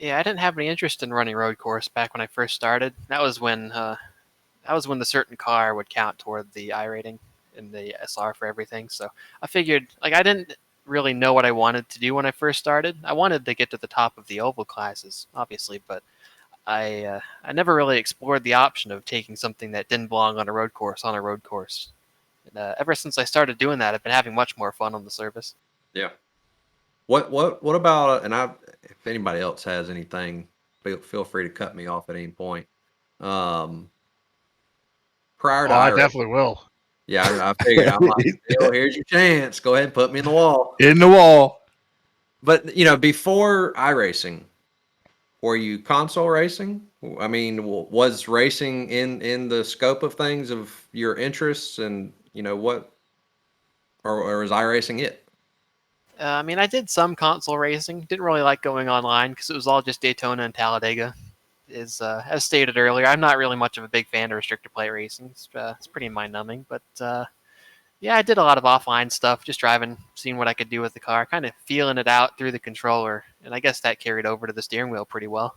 Yeah, I didn't have any interest in running road course back when I first started. That was when the certain car would count toward the iRating and the SR for everything. So I figured, like, I didn't really know what I wanted to do when I first started. I wanted to get to the top of the oval classes, obviously, but I never really explored the option of taking something that didn't belong on a road course. And, ever since I started doing that, I've been having much more fun on the service. Yeah. What about, and if anybody else has anything, feel free to cut me off at any point. Prior to I iRacing, definitely will. yeah, I figured I'm like, here's your chance. Go ahead and put me in the wall. In the wall. But before iRacing, were you console racing? I mean, was racing in the scope of things of your interests, and what, or is iRacing it? I mean, I did some console racing. Didn't really like going online because it was all just Daytona and Talladega. As stated earlier, I'm not really much of a big fan of restrictor plate racing. It's pretty mind numbing, but yeah, I did a lot of offline stuff, just driving, seeing what I could do with the car, kind of feeling it out through the controller, and I guess that carried over to the steering wheel pretty well.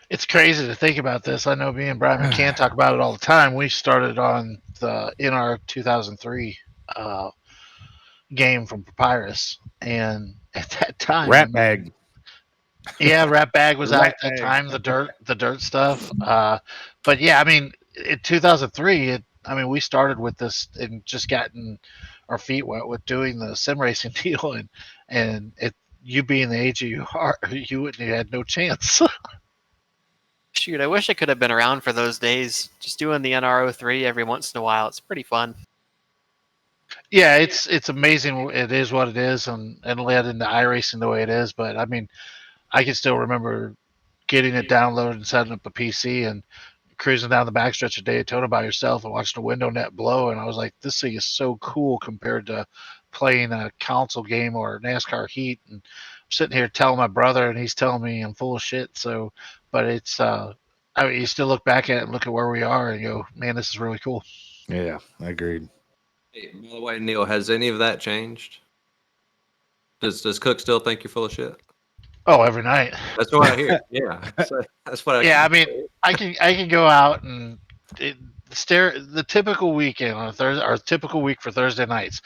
It's crazy to think about this. I know me and Brian McCann talk about it all the time. We started on the NR 2003 game from Papyrus, and at that time, Rat bag. yeah, Rat Bag was out Rat at that bag. time. The dirt stuff. But yeah, I mean, in 2003, we started with this and just gotten our feet wet with doing the sim racing deal, and you being the age you are, you had no chance. Shoot, I wish I could have been around for those days. Just doing the NR03 every once in a while, it's pretty fun. Yeah, it's amazing. It is what it is, and led into iRacing the way it is. But I mean, I can still remember getting it downloaded and setting up a PC and cruising down the backstretch of Daytona by yourself and watching the window net blow. And I was like, this thing is so cool compared to playing a console game or NASCAR Heat. And I'm sitting here telling my brother, and he's telling me I'm full of shit. So, but it's, you still look back at it and look at where we are and go, man, this is really cool. Yeah, I agreed. Hey, by the way, Neil, has any of that changed? Does Cook still think you're full of shit? Oh, every night. That's what I hear. Yeah, that's what I. Yeah, I mean, I can go out and stare the typical weekend on a Thursday or typical week for Thursday nights.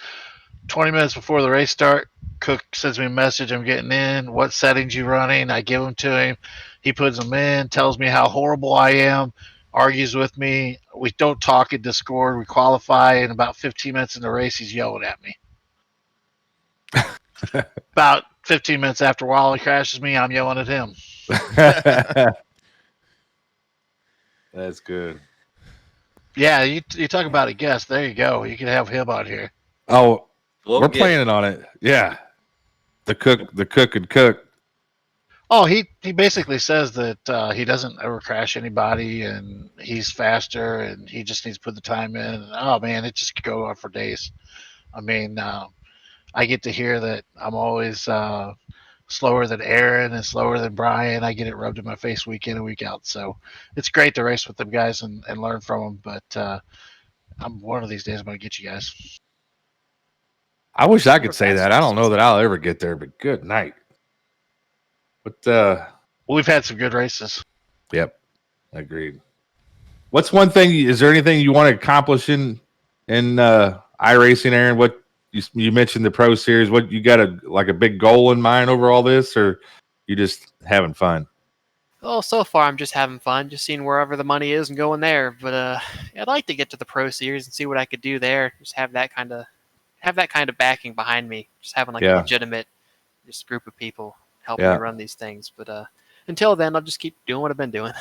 20 minutes before the race start, Cook sends me a message. I'm getting in. What settings you running? I give them to him. He puts them in. Tells me how horrible I am. Argues with me. We don't talk in Discord. We qualify, and about 15 minutes in the race, he's yelling at me. About 15 minutes after Wally crashes me, I'm yelling at him. That's good. Yeah, you talk about a guest. There you go. You can have him on here. Oh, We'll we're get- planning on it. Yeah, the cook and cook. Oh, he basically says that he doesn't ever crash anybody, and he's faster, and he just needs to put the time in. And, oh man, it just could go on for days. I mean, I get to hear that I'm always slower than Aaron and slower than Brian. I get it rubbed in my face week in and week out. So it's great to race with them guys and learn from them. But I'm one of these days I'm going to get you guys. I wish I could say that. I don't know that I'll ever get there, but good night. But We've had some good races. Yep, agreed. What's one thing? Is there anything you want to accomplish in iRacing, Aaron? What you mentioned the Pro Series. What you got a big goal in mind over all this, or you just having fun? Well, so far I'm just having fun, just seeing wherever the money is and going there. But I'd like to get to the Pro Series and see what I could do there. Just have that kind of backing behind me. Just having a legitimate just group of people helping me run these things. But until then, I'll just keep doing what I've been doing.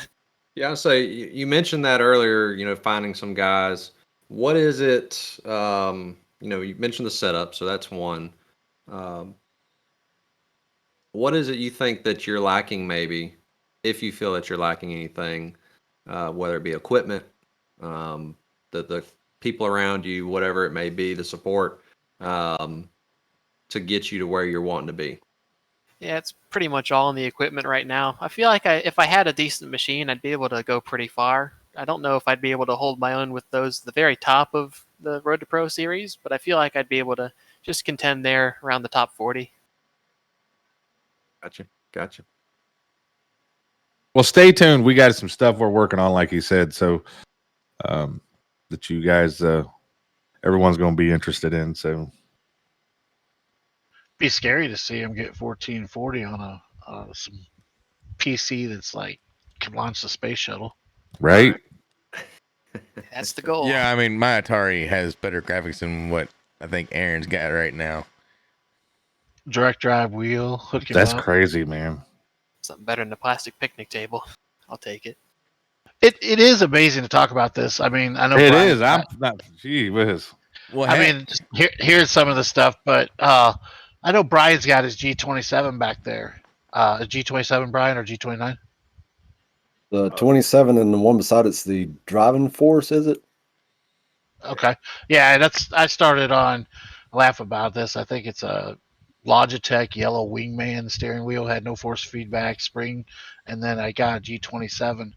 Yeah, I'll say you mentioned that earlier. Finding some guys. What is it? You mentioned the setup, so that's one. What is it you think that you're lacking, maybe, if you feel that you're lacking anything, whether it be equipment, the people around you, whatever it may be, the support, to get you to where you're wanting to be? Yeah, it's pretty much all in the equipment right now. I feel like if I had a decent machine, I'd be able to go pretty far. I don't know if I'd be able to hold my own with those the very top of the Road to Pro series, but I feel like I'd be able to just contend there around the top 40. Gotcha. Well, stay tuned. We got some stuff we're working on, like he said, so that you guys, everyone's going to be interested in. So, Be scary to see him get 1440 on some PC that's like can launch the space shuttle. right? That's the goal. Yeah, I mean, my Atari has better graphics than what I think Aaron's got right now. Direct drive wheel, hook him That's up. crazy, man. Something better than a plastic picnic table. I'll take it. It is amazing to talk about this. I mean, I know It Brian, is. I'm not. Gee whiz. Well, I mean, here's some of the stuff, but I know Brian's got his G27 back there. G27, Brian, or G29? The 27 and the one beside it's the driving force, is it? Okay. Yeah, I started on. Laugh about this. I think it's a Logitech yellow wingman steering wheel, had no force feedback spring, and then I got a G27,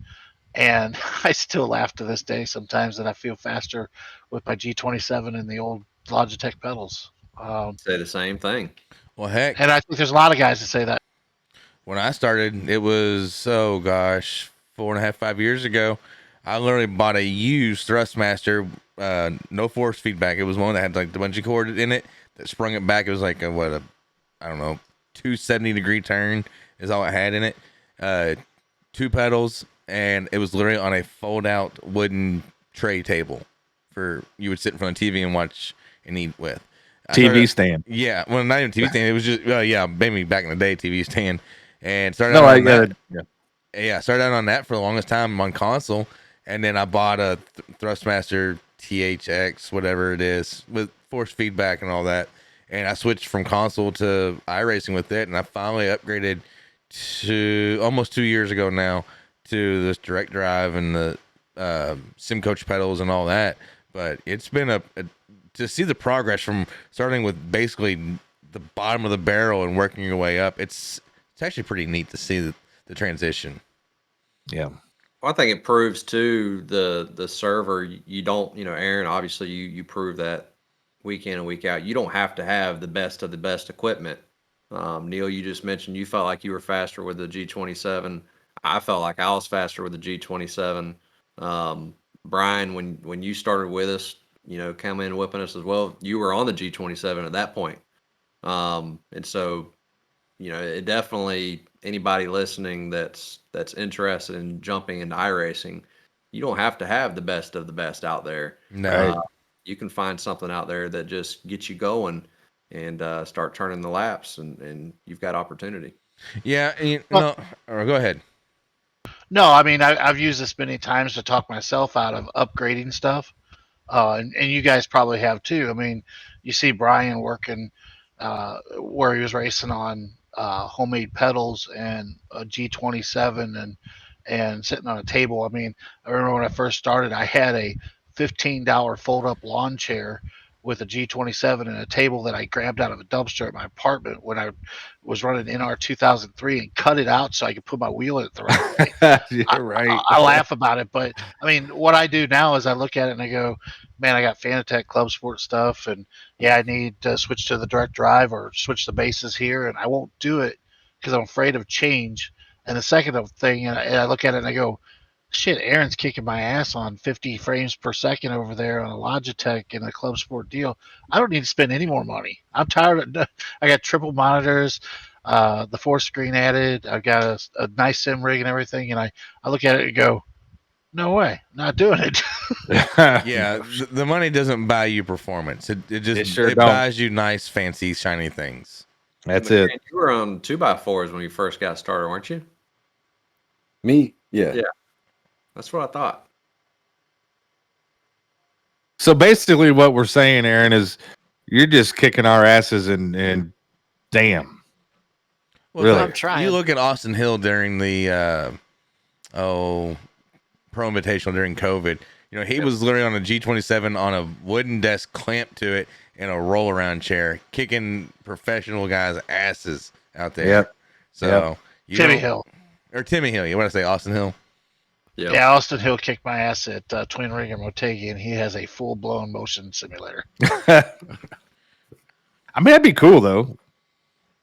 and I still laugh to this day sometimes that I feel faster with my G27 and the old Logitech pedals. Say the same thing. Well, heck, And I think there's a lot of guys that say that. when I started, it was, oh gosh, 4.5, 5 years ago. I literally bought a used Thrustmaster, no force feedback. It was one that had like the bungee cord in it that sprung it back. It was like I don't know, 270-degree turn is all it had in it. 2 pedals, and it was literally on a fold-out wooden tray table for you would sit in front of the TV and watch and eat with. TV stand. Yeah, well, not even TV stand. It was just, maybe back in the day, TV stand. And started No, out I on got that. it. Yeah, started out on that for the longest time on console, and then I bought a Thrustmaster THX, whatever it is, with force feedback and all that. And I switched from console to iRacing with it, and I finally upgraded to almost 2 years ago now to this direct drive and the sim coach pedals and all that. But it's been to see the progress from starting with basically the bottom of the barrel and working your way up. It's actually pretty neat to see the transition. Yeah. Well, I think it proves too the server. You don't, Aaron. Obviously, you prove that week in and week out. You don't have to have the best of the best equipment. Neil, you just mentioned you felt like you were faster with the G27. I felt like I was faster with the G27. Brian, when you started with us, come in whipping us as well. You were on the G27 at that point. And so, it definitely, anybody listening that's interested in jumping into iRacing, you don't have to have the best of the best out there. No. You can find something out there that just gets you going and start turning the laps, and you've got opportunity. Yeah, no. Or go ahead. No, I mean I've used this many times to talk myself out of upgrading stuff, and you guys probably have too. I mean, you see Brian working where he was racing on homemade pedals and a G27 and sitting on a table. I mean, I remember when I first started, I had a $15 fold-up lawn chair with a G27 and a table that I grabbed out of a dumpster at my apartment when I was running NR 2003 and cut it out so I could put my wheel in it the right way. You're right. I laugh about it, but I mean, what I do now is I look at it and I go, man, I got Fanatec Club Sport stuff, and yeah, I need to switch to the direct drive or switch the bases here, and I won't do it because I'm afraid of change. And the second thing, and I look at it and I go, shit, Aaron's kicking my ass on 50 frames per second over there on a Logitech and a Club Sport deal. I don't need to spend any more money. I'm tired of. I got triple monitors, the 4-screen added. I've got a nice sim rig and everything, and I look at it and go, no way, not doing it. Yeah, the money doesn't buy you performance. It just sure it don't. buys you nice, fancy, shiny things. That's McCann, it. You were on 2x4s when you first got started, weren't you? Me? Yeah. Yeah. That's what I thought. So basically, what we're saying, Aaron, is you're just kicking our asses, and damn. Well, Really? I'm trying. You look at Austin Hill during the Pro Invitational during COVID. He was literally on a G27 on a wooden desk clamped to it in a roll around chair, kicking professional guys' asses out there. Yep. So Timmy Hill. Or Timmy Hill. You want to say Austin Hill? Yeah. Yeah, Austin Hill kicked my ass at Twin Ringer Motegi, and he has a full-blown motion simulator. I mean, that'd be cool though.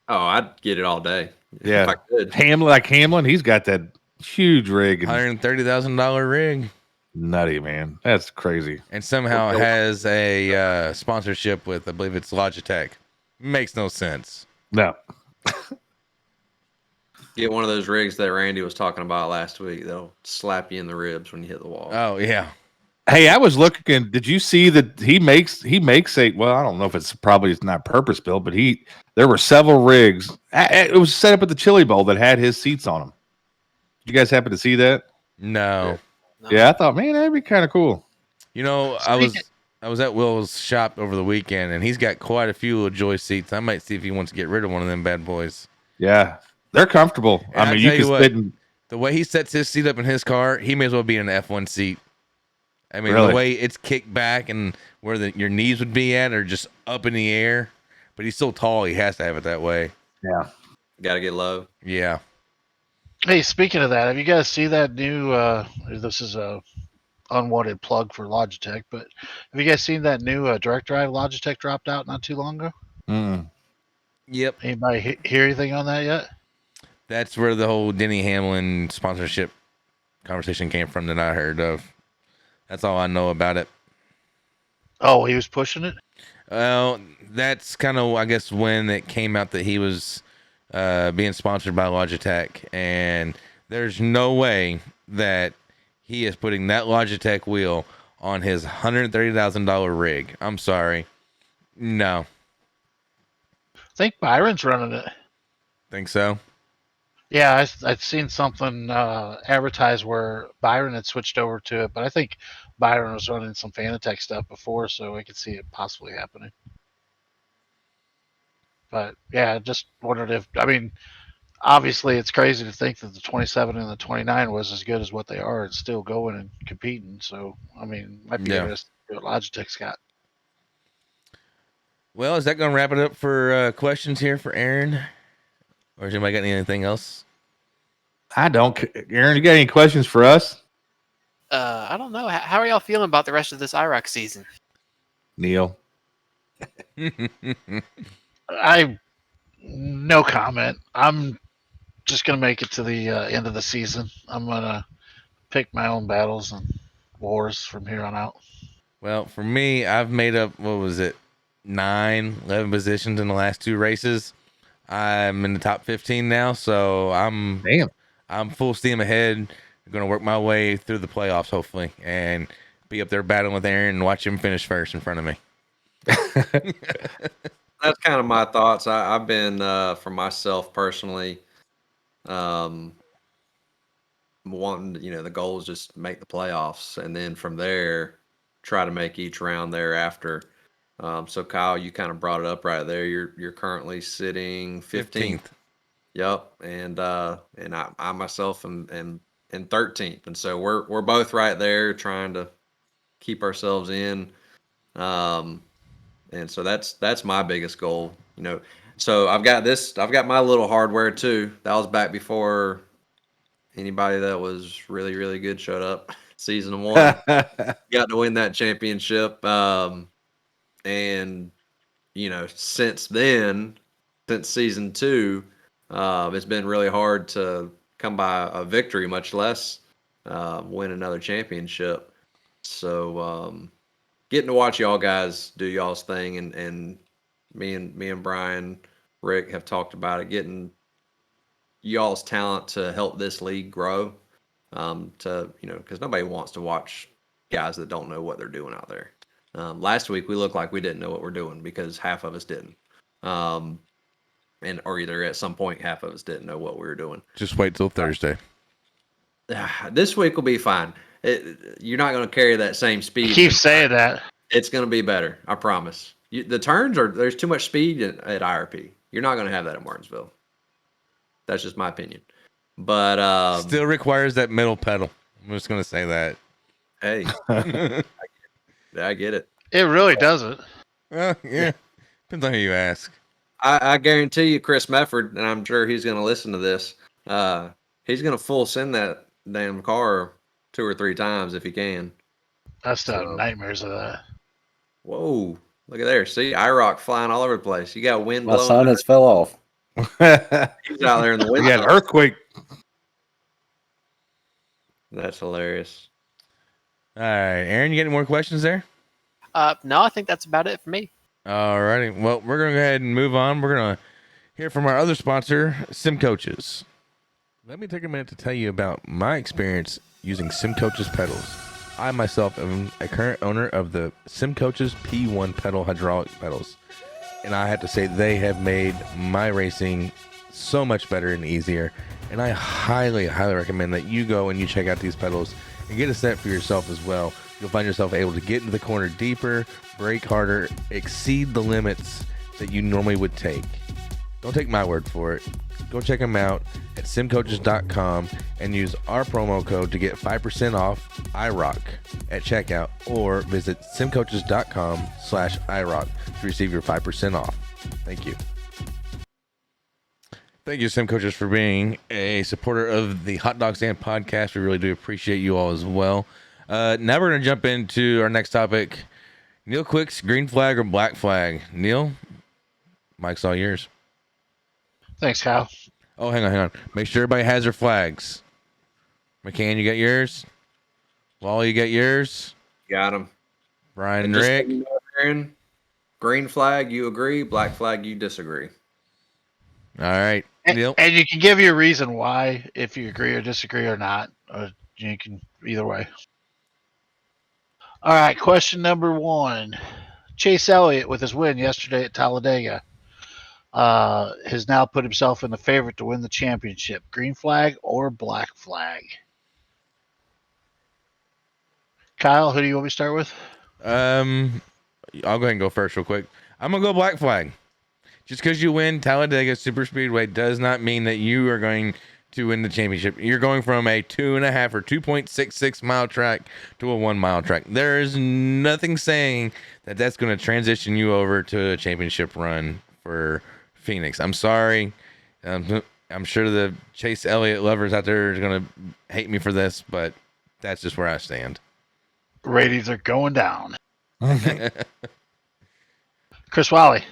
Oh, I'd get it all day. Yeah. If I could. Hamlin, he's got that huge rig. And $130,000 rig. nutty, man. That's crazy. And somehow has a sponsorship with, I believe it's Logitech. Makes no sense. No. Get one of those rigs that Randy was talking about last week. They'll slap you in the ribs when you hit the wall. Oh, yeah. Hey, I was looking. Did you see that he makes a? Well, I don't know if it's not purpose built, but there were several rigs. It was set up at the Chili Bowl that had his seats on them. Did you guys happen to see that? No. No. Yeah, I thought, man, that'd be kind of cool. I was at Will's shop over the weekend, and he's got quite a few Joy seats. I might see if he wants to get rid of one of them bad boys. Yeah, they're comfortable. And I mean, I you tell you can what, sit and The way he sets his seat up in his car, he may as well be in an F1 seat. I mean, Really? the way it's kicked back and where your knees would be at are just up in the air. But he's so tall, he has to have it that way. Yeah. Got to get low. Yeah. Hey, speaking of that, have you guys seen that new? This is a unwanted plug for Logitech, but have you guys seen that new direct drive Logitech dropped out not too long ago? Mm. Yep. Anybody hear anything on that yet? That's where the whole Denny Hamlin sponsorship conversation came from that I heard of. That's all I know about it. Oh, he was pushing it. Well, that's kind of, I guess, when it came out that he was being sponsored by Logitech, and there's no way that he is putting that Logitech wheel on his $130,000 rig. I'm sorry. No. I think Byron's running it. Think so? Yeah, I'd seen something advertised where Byron had switched over to it, but I think Byron was running some Fanatec stuff before, so I could see it possibly happening. But yeah, I just wondered if, I mean, obviously it's crazy to think that the 27 and the 29 was as good as what they are and still going and competing. So, I mean, might be Yeah. interesting to see what Logitech's got. Well, is that going to wrap it up for questions here for Aaron? Or has anybody got anything else? I don't. Aaron, you got any questions for us? I don't know. How are y'all feeling about the rest of this IROC season? Neil. No comment. I'm just gonna make it to the end of the season. I'm gonna pick my own battles and wars from here on out. Well, for me, I've made up, 11 positions in the last 2 races. I'm in the top 15 now, so I'm full steam ahead. I'm going to work my way through the playoffs, hopefully, and be up there battling with Aaron and watch him finish first in front of me. That's kind of my thoughts. I've been, for myself personally, wanting, the goal is just make the playoffs, and then from there, try to make each round thereafter. So Kyle, you kind of brought it up right there. You're currently sitting 15th. Yep, and I myself am in 13th, and so we're both right there trying to keep ourselves in. And so that's my biggest goal. So I've got my little hardware too. That was back before anybody that was really, really good showed up. Season 1, got to win that championship. And since then, since season 2, it's been really hard to come by a victory, much less win another championship. So getting to watch y'all guys do y'all's thing, and me and Brian, Rick have talked about it, getting y'all's talent to help this league grow. Because nobody wants to watch guys that don't know what they're doing out there. Last week we looked like we didn't know what we're doing because half of us didn't, or either at some point half of us didn't know what we were doing. Just wait till Thursday. This week will be fine. You're not going to carry that same speed. Keep saying that. It's going to be better. I promise. The turns there's too much speed at IRP. You're not going to have that at Martinsville. That's just my opinion. But still requires that middle pedal. I'm just going to say that. Hey, I get it. It really doesn't. Well, yeah. Depends on who you ask. I guarantee you, Chris Mefford, and I'm sure he's going to listen to this. He's going to full send that damn car 2 or 3 times if he can. That's the nightmares of that. Whoa! Look at there. See, iRock flying all over the place. You got wind My blowing. sinus fell off. He's out there in the wind. We had an earthquake. That's hilarious. All right, Aaron, you got any more questions there? No, I think that's about it for me. All righty. Well, we're going to go ahead and move on. We're going to hear from our other sponsor, Sim Coaches. Let me take a minute to tell you about my experience using Sim Coaches pedals. I myself am a current owner of the Sim Coaches P1 pedal hydraulic pedals, and I have to say they have made my racing so much better and easier, and I highly, highly recommend that you go and you check out these pedals and get a set for yourself as well. You'll find yourself able to get into the corner deeper, brake harder, exceed the limits that you normally would take. Don't take my word for it. Go check them out at simcoaches.com and use our promo code to get 5% off iRock at checkout, or visit simcoaches.com/iRock to receive your 5% off. Thank you. Thank you, Sim Coaches, for being a supporter of the Hot Dog Stand podcast. We really do appreciate you all as well. Now we're going to jump into our next topic. Neil Quick's green flag or black flag? Neil, mic's all yours. Thanks, Kyle. Oh, hang on. Make sure everybody has their flags. McCann, you got yours? Wally, you got yours? Got him. Brian and Rick? Aaron, green flag, you agree. Black flag, you disagree. All right. Neil? And you can give your reason why, if you agree or disagree or not. Or you can either way. All right, question number 1. Chase Elliott, with his win yesterday at Talladega, has now put himself in the favorite to win the championship. Green flag or black flag? Kyle, who do you want me to start with? I'll go ahead and go first real quick. I'm going to go black flag. Just because you win Talladega Super Speedway does not mean that you are going to win the championship. You're going from a 2.5 or 2.66 mile track to a 1 mile track. There is nothing saying that that's going to transition you over to a championship run for Phoenix. I'm sorry. I'm sure the Chase Elliott lovers out there are going to hate me for this, but that's just where I stand. Ratings are going down. Chris Wally.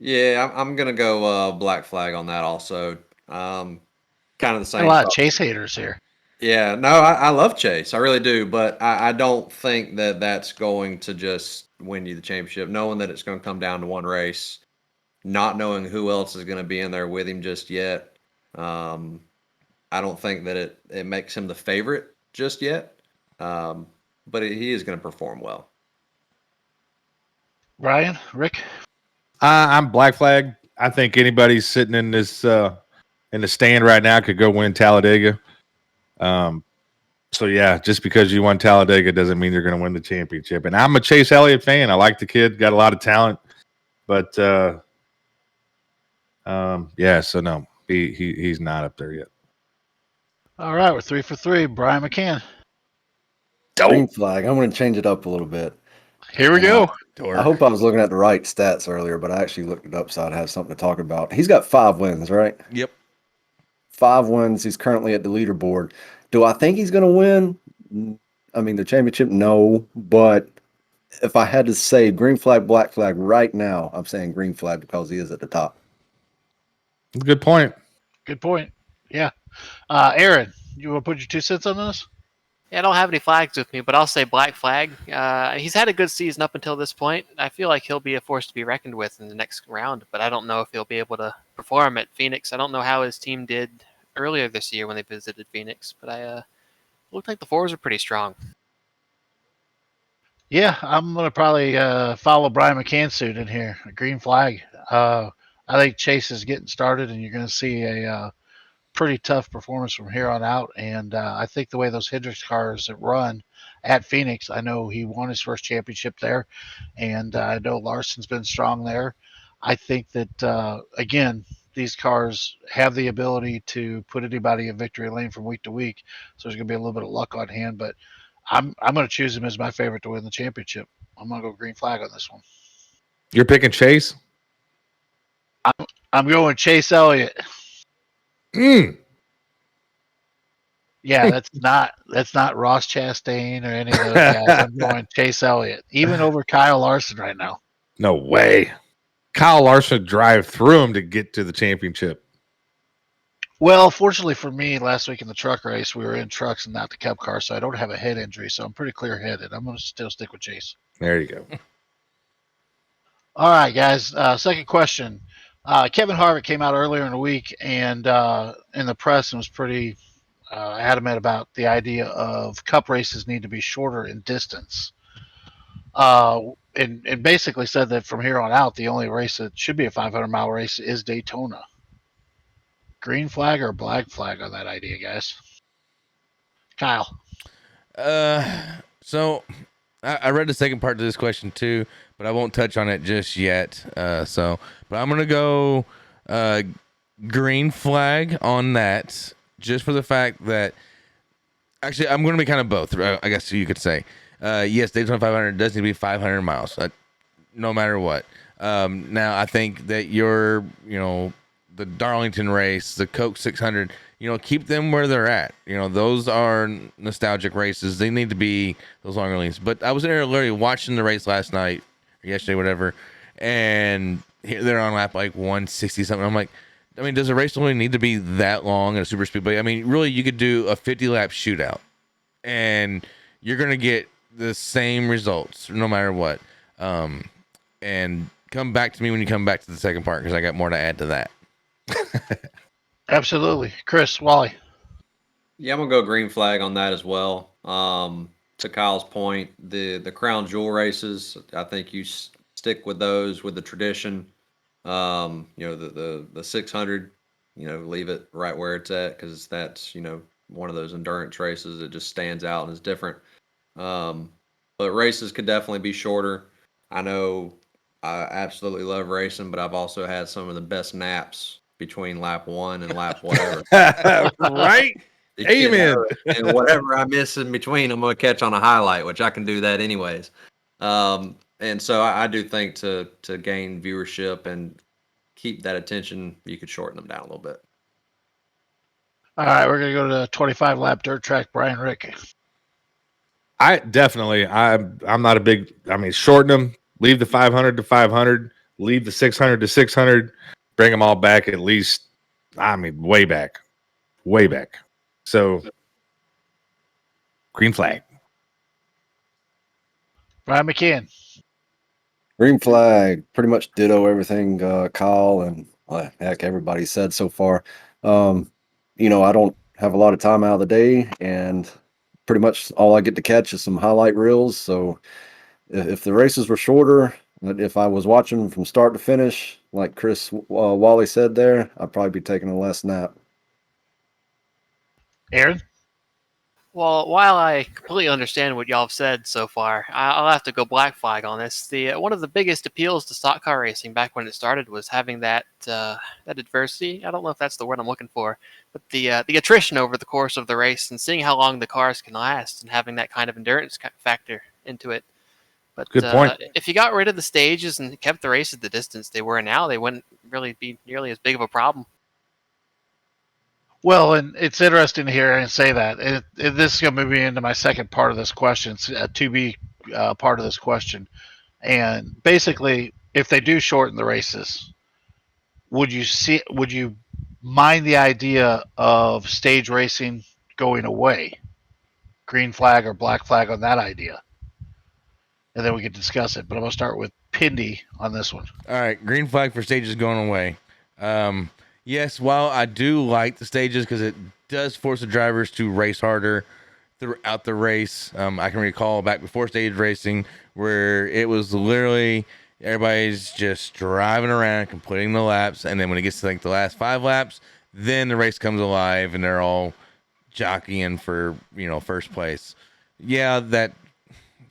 Yeah, I'm gonna go black flag on that also. Kind of the same. A lot of Chase haters here. Yeah, no, I love Chase. I really do. But I don't think that that's going to just win you the championship, knowing that it's going to come down to one race, not knowing who else is going to be in there with him just yet. I don't think that it makes him the favorite just yet. But he is going to perform well. Ryan, Rick? I'm black flag. I think anybody sitting in this in the stand right now could go win Talladega. So yeah, just because you won Talladega doesn't mean you're going to win the championship. And I'm a Chase Elliott fan. I like the kid, got a lot of talent, but yeah. So no, he's not up there yet. All right, we're 3 for 3. Brian McCann. Green flag. I'm going to change it up a little bit. Here we go. I hope I was looking at the right stats earlier, but I actually looked it up so I'd have something to talk about. He's got 5 wins, right? Yep. 5 wins. He's currently at the leaderboard. Do I think he's going to win? I mean, the championship, no. But if I had to say green flag, black flag right now, I'm saying green flag because he is at the top. Good point. Good point. Yeah. Aaron, you want to put your 2 cents on this? Yeah, I don't have any flags with me, but I'll say black flag. He's had a good season up until this point. I feel like he'll be a force to be reckoned with in the next round, but I don't know if he'll be able to perform at Phoenix. I don't know how his team did earlier this year when they visited Phoenix, but it looked like the fours are pretty strong. Yeah, I'm going to probably follow Brian McCann's suit in here. A green flag. I think Chase is getting started, and you're going to see a pretty tough performance from here on out. And I think the way those Hendricks cars that run at Phoenix, I know he won his first championship there, and I know Larson's been strong there. I think that, again, these cars have the ability to put anybody in victory lane from week to week. So there's going to be a little bit of luck on hand, but I'm going to choose him as my favorite to win the championship. I'm going to go green flag on this one. You're picking Chase? I'm going Chase Elliott. Yeah, that's not Ross Chastain or any of those guys. I'm going Chase Elliott, even over Kyle Larson right now. No way. Kyle Larson drive through him to get to the championship. Well, fortunately for me, last week in the truck race, we were in trucks and not the Cup car, so I don't have a head injury, so I'm pretty clear-headed. I'm going to still stick with Chase. There you go. All right, guys. Second question. Kevin Harvick came out earlier in the week and in the press and was pretty adamant about the idea of Cup races need to be shorter in distance. And basically said that from here on out, the only race that should be a 500-mile race is Daytona. Green flag or black flag on that idea, guys? Kyle. So I read the second part to this question too, but I won't touch on it just yet. But I'm gonna go Green flag on that, just for the fact that actually I'm going to be kind of both. I guess you could say, yes, Daytona 500 does need to be 500 miles, no matter what. Now I think that the Darlington race, the Coke 600, keep them where they're at. Those are nostalgic races. They need to be those longer lanes. But I was there literally watching the race last night, or yesterday, whatever, and they're on lap like 160 something. I'm like, I mean, does a race only need to be that long in a super speedway? I mean, really, you could do a 50 lap shootout, and you're gonna get the same results no matter what. And come back to me when you come back to the second part, because I got more to add to that. Absolutely. Chris, Wally. Yeah, I'm gonna go green flag on that as well. To Kyle's point, the crown jewel races, I think you stick with those with the tradition. The 600, leave it right where it's at because that's one of those endurance races that just stands out and is different. But races could definitely be shorter. I know I absolutely love racing, but I've also had some of the best naps between lap one and lap whatever. Right? Amen. And whatever I miss in between, I'm going to catch on a highlight, which I can do that anyways. And so I do think to gain viewership and keep that attention, you could shorten them down a little bit. All right, we're going to go to the 25 lap dirt track. Brian Rick. I'm not a big, shorten them, leave the 500 to 500, leave the 600 to 600, bring them all back at least, way back. So, green flag. Brian McCann. Green flag, pretty much ditto everything Kyle and heck everybody said so far. I don't have a lot of time out of the day, and pretty much all I get to catch is some highlight reels. So if the races were shorter, if I was watching from start to finish, like Chris Wally said there, I'd probably be taking a less nap. Aaron. Well, while I completely understand what y'all have said so far, I'll have to go black flag on this. The one of the biggest appeals to stock car racing back when it started was having that adversity. I don't know if that's the word I'm looking for, but the attrition over the course of the race and seeing how long the cars can last and having that kind of endurance factor into it. But Good point. if you got rid of the stages and kept the races the distance they were now, they wouldn't really be nearly as big of a problem. Well, and it's interesting to hear and say that. This is going to move me into my second part of this question, to be part of this question. And basically, if they do shorten the races, would you mind the idea of stage racing going away? Green flag or black flag on that idea? And then we can discuss it. But I'm going to start with Pindy on this one. All right, green flag for stages going away. Yes, while I do like the stages because it does force the drivers to race harder throughout the race. I can recall back before stage racing where it was literally everybody's just driving around, completing the laps, and then when it gets to like the last 5 laps, then the race comes alive and they're all jockeying for first place. Yeah, that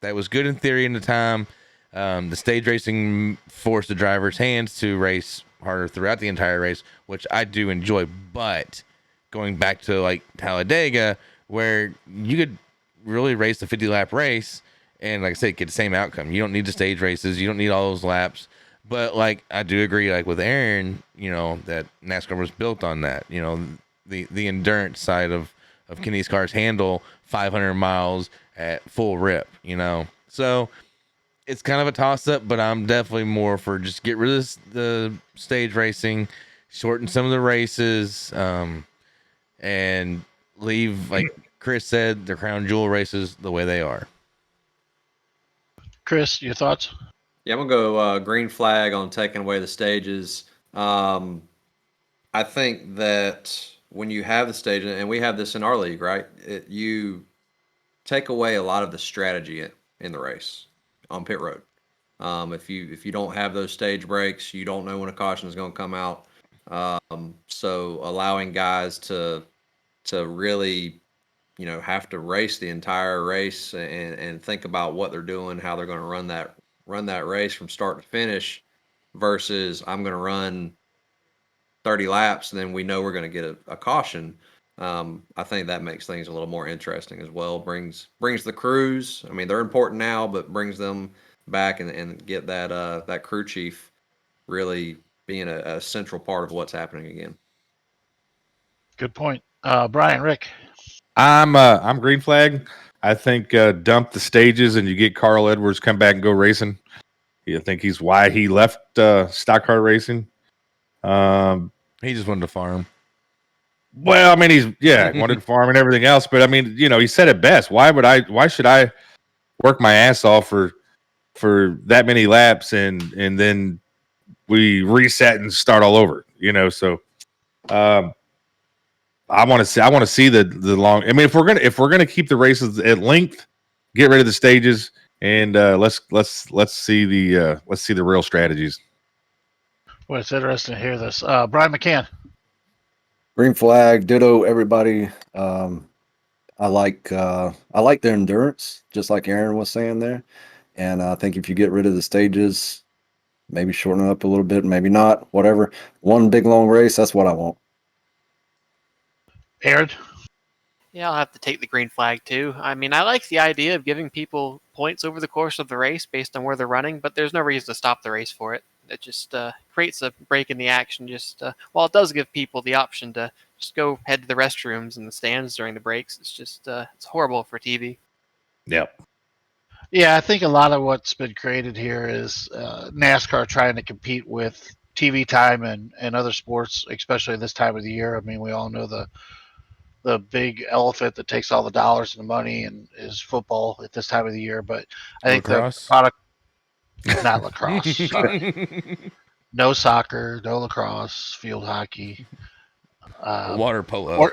was good in theory in the time. The stage racing forced the drivers' hands to race harder throughout the entire race, which I do enjoy. But going back to like Talladega, where you could really race the 50-lap race and, like I said, get the same outcome. You don't need the stage races. You don't need all those laps. But like I do agree, like with Aaron, that NASCAR was built on that. The endurance side of can these cars handle 500 miles at full rip? So it's kind of a toss-up, but I'm definitely more for just get rid of the stage racing, shorten some of the races, and leave, like Chris said, the crown jewel races the way they are. Chris, your thoughts? Yeah, I'm going to go green flag on taking away the stages. I think that when you have the stage, and we have this in our league, right? You take away a lot of the strategy in the race on pit road. If you don't have those stage breaks, you don't know when a caution is going to come out. So allowing guys to really have to race the entire race and think about what they're doing, how they're going to run that race from start to finish, versus I'm going to run 30 laps, and then we know we're going to get a caution. I think that makes things a little more interesting as well. Brings the crews. I mean, they're important now, but brings them back and get that crew chief really being a central part of what's happening again. Good point. Brian, Rick. I'm green flag. I think dump the stages and you get Carl Edwards come back and go racing. I think he's why he left stock car racing. He just wanted to farm. Well, I mean, wanted to farm and everything else, but I mean, he said it best. Why should I work my ass off for that many laps and then we reset and start all over, so I want to see the long. I mean, if we're gonna keep the races at length, get rid of the stages, and let's see the real strategies. Well, it's interesting to hear this. Brian McCann. Green flag, ditto everybody. I like their endurance, just like Aaron was saying there. And I think if you get rid of the stages, maybe shorten it up a little bit, maybe not, whatever. One big long race, that's what I want. Aaron. Yeah, I'll have to take the green flag too. I mean, I like the idea of giving people points over the course of the race based on where they're running, but there's no reason to stop the race for it. It just creates a break in the action. While it does give people the option to just go head to the restrooms and the stands during the breaks, it's horrible for TV. Yep. Yeah, I think a lot of what's been created here is NASCAR trying to compete with TV time and other sports, especially this time of the year. I mean, we all know the big elephant that takes all the dollars and the money and is football at this time of the year. But I think the product, not lacrosse, no soccer, no lacrosse, field hockey, water polo.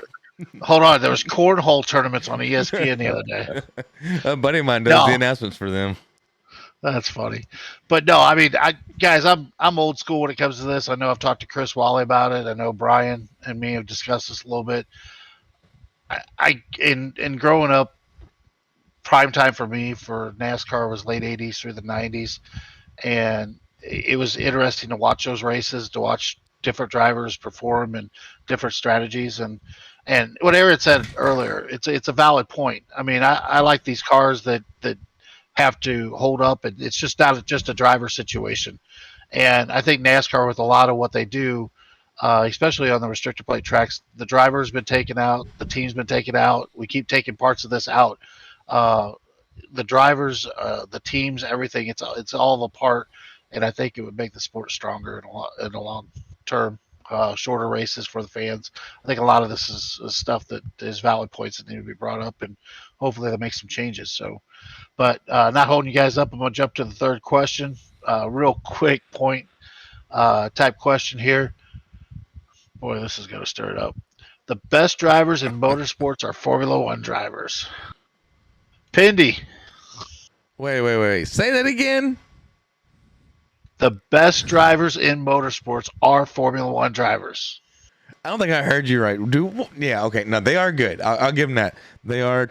Hold on, there was cornhole tournaments on ESPN the other day. A buddy of mine does the announcements for them. That's funny, but no, I mean, guys, I'm old school when it comes to this. I know I've talked to Chris Wally about it. I know Brian and me have discussed this a little bit. In growing up, prime time for me for NASCAR was late '80s through the '90s, and it was interesting to watch those races, to watch different drivers perform and different strategies. And what Aaron said earlier, it's a valid point. I mean, I like these cars that have to hold up, and it's just not just a driver situation. And I think NASCAR, with a lot of what they do, especially on the restrictor plate tracks, the driver's been taken out, the team's been taken out. We keep taking parts of this out. The drivers, the teams, everything, it's all apart. And I think it would make the sport stronger in the long term. Shorter races for the fans. I think a lot of this is stuff that is valid points that need to be brought up, and hopefully they'll make some changes. So, but not holding you guys up, I'm going to jump to the third question. Real quick point type question here. Boy, this is going to stir it up. The best drivers in motorsports are Formula One drivers. Pindy. Wait. Say that again. The best drivers in motorsports are Formula One drivers. I don't think I heard you right. Yeah, okay. No, they are good. I'll give them that. They are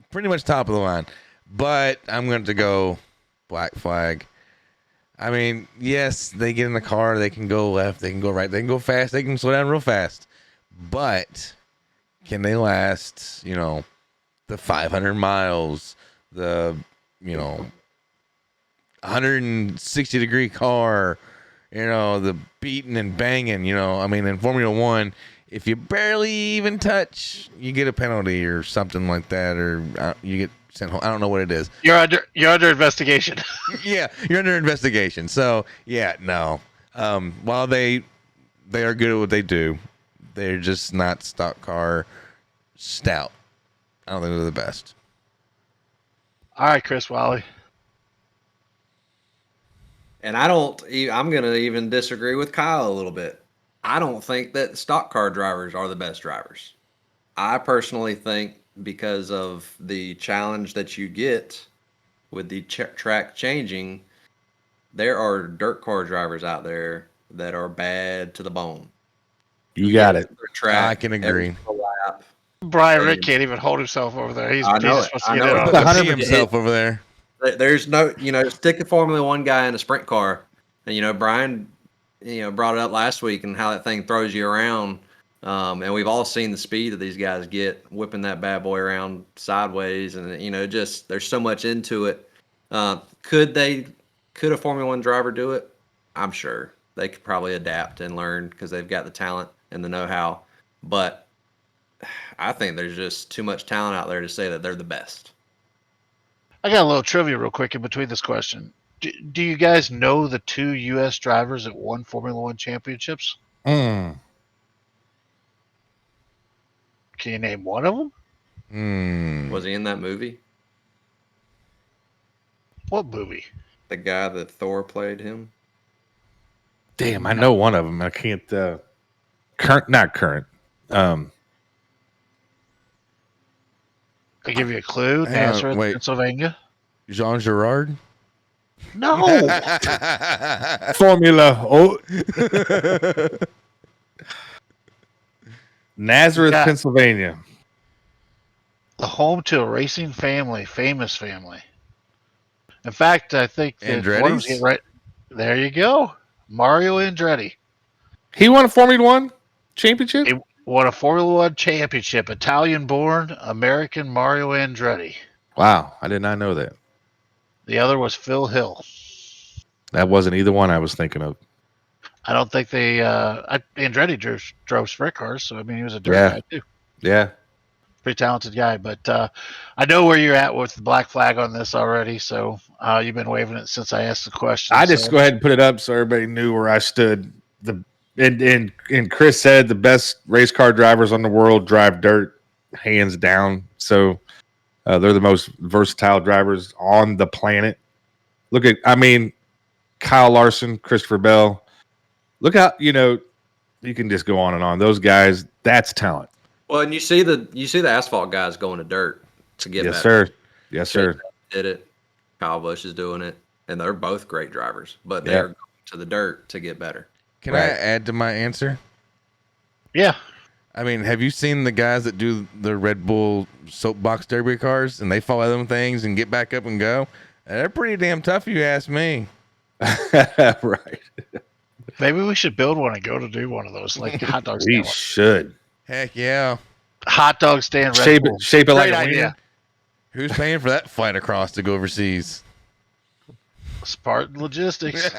pretty much top of the line. But I'm going to go black flag. I mean, yes, they get in the car. They can go left. They can go right. They can go fast. They can slow down real fast. But can they last, the 500 miles, the, 160-degree car, the beating and banging, I mean, in Formula One, if you barely even touch, you get a penalty or something like that, or you get sent home. I don't know what it is. You're under investigation. Yeah, you're under investigation. So, yeah, no. While they are good at what they do, they're just not stock car stout. I don't think they're the best. All right, Chris Wally. And I'm going to even disagree with Kyle a little bit. I don't think that stock car drivers are the best drivers. I personally think because of the challenge that you get with the track changing, there are dirt car drivers out there that are bad to the bone. You got it. I can agree. Brian Rick can't even hold himself over there. He's supposed to get it on. Himself over there. There's no, stick the Formula One guy in a sprint car, and Brian brought it up last week and how that thing throws you around. And we've all seen the speed that these guys get whipping that bad boy around sideways, and just there's so much into it. Could a Formula One driver do it? I'm sure they could probably adapt and learn because they've got the talent and the know-how. But I think there's just too much talent out there to say that they're the best. I got a little trivia real quick in between this question. Do you guys know the 2 U.S. drivers that won Formula One championships? Mm. Can you name one of them? Was he in that movie? What movie? The guy that Thor played him? Damn, I know one of them. I can't. Not current. I give you a clue. Hang on, Nazareth, wait. Pennsylvania. Jean Girard. No. Formula. Oh, Nazareth, Yeah. Pennsylvania. The home to a racing family, famous family. In fact, I think that one of them's Andretti's? getting right. There you go. Mario Andretti. He won a Formula One championship. He won a Formula One championship. Italian-born American Mario Andretti. Wow, I did not know that. The other was Phil Hill. That wasn't either one I was thinking of. I don't think they. Andretti drove sprint cars, so I mean he was a dirt Yeah. guy too. Yeah. Pretty talented guy, but I know where you're at with the black flag on this already. So you've been waving it since I asked the question. I just so. go ahead and put it up so everybody knew where I stood. And Chris said the best race car drivers on the world drive dirt, hands down. So they're the most versatile drivers on the planet. Look at, Kyle Larson, Christopher Bell. Look how you can just go on and on. Those guys, that's talent. Well, and you see the asphalt guys going to dirt to get Yes, better. sir. Yes, sir. Did it. Kyle Busch is doing it, and they're both great drivers, but Yeah. they're going to the dirt to get better. Can Right. I add to my answer? Yeah, I mean, have you seen the guys that do the Red Bull soapbox derby cars and they follow them things and get back up and go? They're pretty damn tough, if you ask me. Right. maybe we should build one and go to do one of those, like hot dog We stand. should Heck yeah. Hot dog stand. Red shape Bull. it. Shape it like Great a idea. wiener. Who's paying for that flight across to go overseas? Spartan Logistics.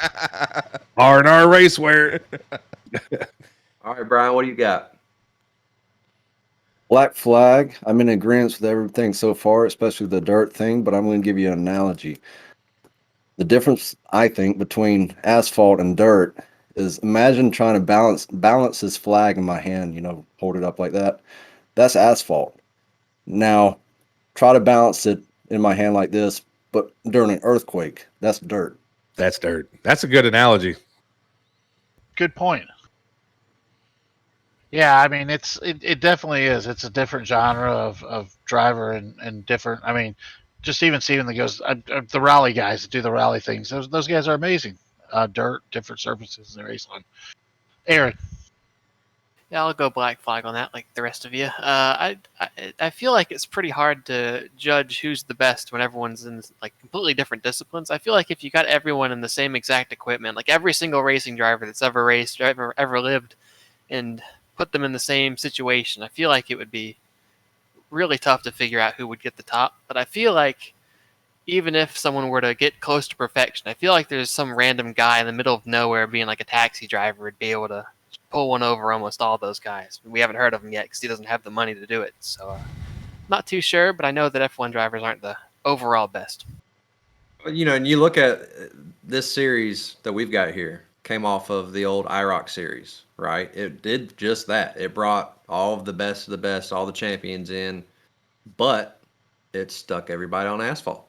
R&R racewear. All right, Brian, what do you got? Black flag. I'm in agreement with everything so far, especially the dirt thing, but I'm going to give you an analogy. The difference, I think, between asphalt and dirt is imagine trying to balance this flag in my hand, hold it up like that. That's asphalt. Now, try to balance it in my hand like this, but during an earthquake, that's dirt. That's dirt. That's a good analogy. Good point. Yeah, I mean it definitely is. It's a different genre of driver and different. I mean, just even seeing the rally guys that do the rally things. Those guys are amazing. Dirt, different surfaces they race on. Aaron, Yeah, I'll go black flag on that, like the rest of you. I feel like it's pretty hard to judge who's the best when everyone's in like completely different disciplines. I feel like if you got everyone in the same exact equipment, like every single racing driver that's ever raced or ever lived, and put them in the same situation, I feel like it would be really tough to figure out who would get the top. But I feel like even if someone were to get close to perfection, I feel like there's some random guy in the middle of nowhere being like a taxi driver would be able to pull one over almost all those guys. We haven't heard of him yet because he doesn't have the money to do it. So not too sure, but I know that F1 drivers aren't the overall best. And you look at this series that we've got here, came off of the old iRock series, right? It did just that. It brought all of the best, all the champions in, but it stuck everybody on asphalt.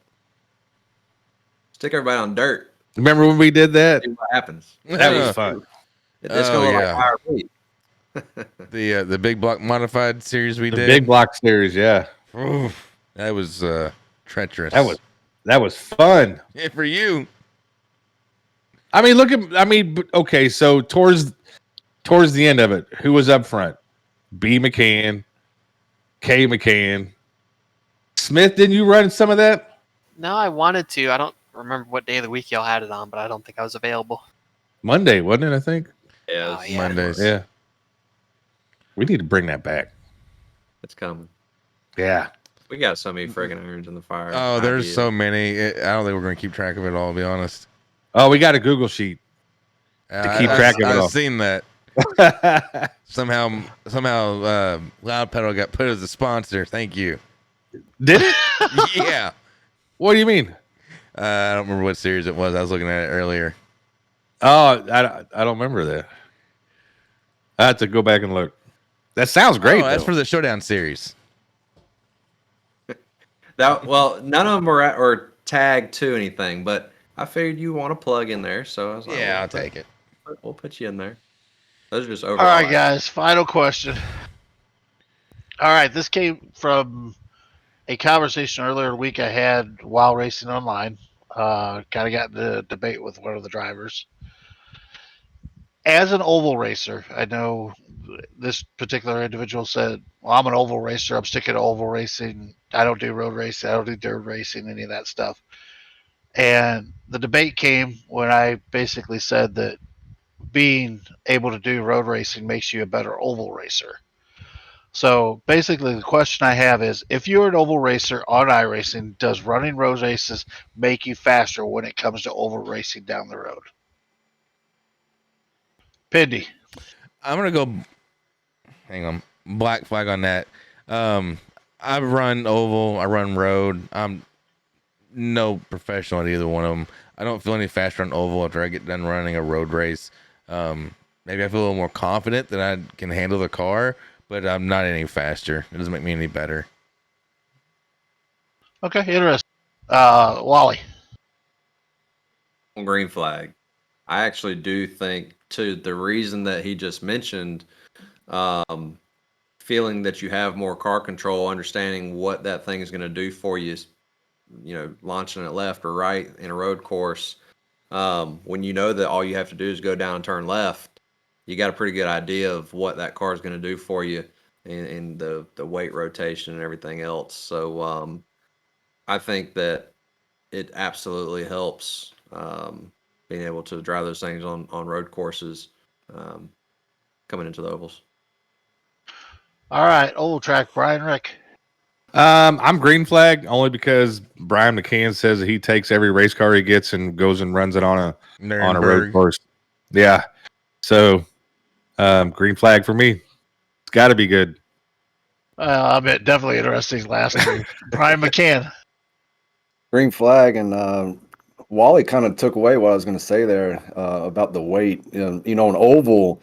Stick everybody on dirt. Remember when we did that? See what happens. That was fun. It's Oh, going to look yeah. like fire beat. The big block modified series we The did. big block series, yeah. Oof, that was treacherous. That was fun. Yeah, for you. Okay, so towards the end of it, who was up front? B. McCann, K. McCann. Smith, didn't you run some of that? No, I wanted to. I don't remember what day of the week y'all had it on, but I don't think I was available. Monday, wasn't it? I think. Yeah, Oh, it's, yeah. Mondays. Yeah. We need to bring that back. it's coming. Yeah. We got so many friggin' irons in the fire. Oh, there's ideas. so many. I don't think we're going to keep track of it all, to be honest. Oh, we got a Google sheet to keep track of it I've all. seen that. Somehow, Loud Pedal got put as a sponsor. Thank you. Did it? Yeah. What do you mean? I don't remember what series it was. I was looking at it earlier. Oh, I don't remember that. I have to go back and look. That sounds great. Oh, that's though. for the Showdown series. Well, none of them are tagged to anything, but I figured you want to plug in there, so I was like, Yeah, well, I'll take it. We'll put you in there. Those are just All overall. right, guys. Final question. All right, this came from a conversation earlier in the week I had while racing online. Kind of got into a debate with one of the drivers. As an oval racer, I know this particular individual said, "Well, I'm an oval racer. I'm sticking to oval racing. I don't do road racing. I don't do dirt racing, any of that stuff." And the debate came when I basically said that being able to do road racing makes you a better oval racer. So basically, the question I have is, if you're an oval racer on iRacing, does running road races make you faster when it comes to oval racing down the road? Pindy. I'm going to go, hang on, black flag on that. I run oval, I run road. I'm no professional at either one of them. I don't feel any faster on oval after I get done running a road race. Maybe I feel a little more confident that I can handle the car, but I'm not any faster. It doesn't make me any better. Okay, interesting. Wally. Green flag. I actually do think, too, the reason that he just mentioned, feeling that you have more car control, understanding what that thing is going to do for you, launching it left or right in a road course. When you know that all you have to do is go down and turn left, you got a pretty good idea of what that car is going to do for you in the weight rotation and everything else. So I think that it absolutely helps being able to drive those things on road courses um, coming into the ovals. All right, oval track, Brian Rick. I'm green flag only because Brian McCann says that he takes every race car he gets and goes and runs it on a road Nuremberg. course. Yeah. So green flag for me. It's got to be good. I bet definitely interesting last two. Brian McCann. Green flag, and Wally kind of took away what I was going to say there about the weight. An oval,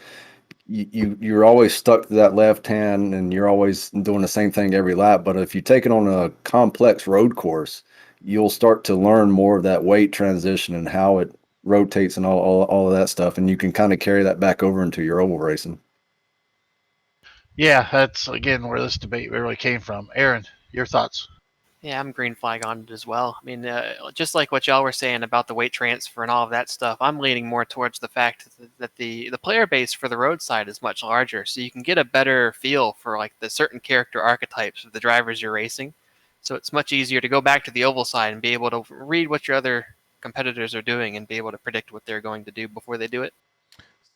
you're always stuck to that left hand, and you're always doing the same thing every lap. But if you take it on a complex road course, you'll start to learn more of that weight transition and how it rotates and all of that stuff, and you can kind of carry that back over into your oval racing. Yeah, that's again where this debate really came from. Aaron, your thoughts? Yeah, I'm green flag on it as well. I mean, just like what y'all were saying about the weight transfer and all of that stuff, I'm leaning more towards the fact that the player base for the roadside is much larger, so you can get a better feel for like the certain character archetypes of the drivers you're racing. So it's much easier to go back to the oval side and be able to read what your other competitors are doing and be able to predict what they're going to do before they do it.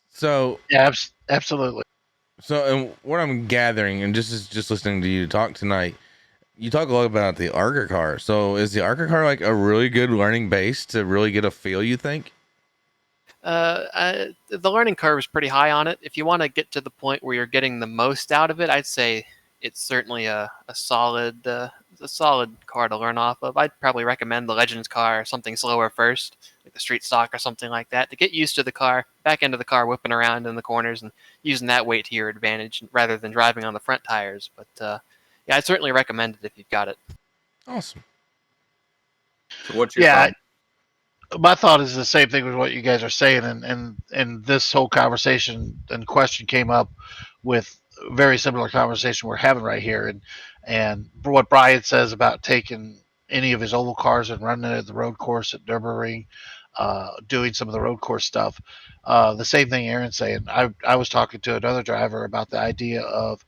So Yeah, absolutely. So, and what I'm gathering, and just listening to you talk tonight, you talk a lot about the ARCA car. So, is the ARCA car like a really good learning base to really get a feel? You think? The learning curve is pretty high on it. If you want to get to the point where you're getting the most out of it, I'd say it's certainly a solid car to learn off of. I'd probably recommend the Legends car or something slower first, like the Street Stock or something like that, to get used to the car, back end of the car, whipping around in the corners and using that weight to your advantage rather than driving on the front tires. But yeah, I'd certainly recommend it if you've got it. Awesome. So what's your Yeah, thought? my thought is the same thing with what you guys are saying, and this whole conversation and question came up with a very similar conversation we're having right here, and what Brian says about taking any of his oval cars and running it at the road course at Nürburgring, doing some of the road course stuff. The same thing Aaron's saying. I was talking to another driver about the idea of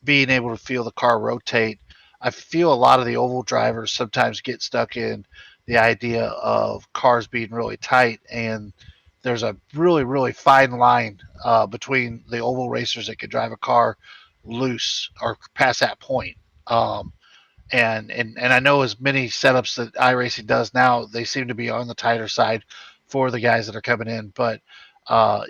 being able to feel the car rotate. I feel a lot of the oval drivers sometimes get stuck in the idea of cars being really tight and there's a really, really fine line between the oval racers that could drive a car loose or past that point. Um, and I know as many setups that iRacing does now, they seem to be on the tighter side for the guys that are coming in, but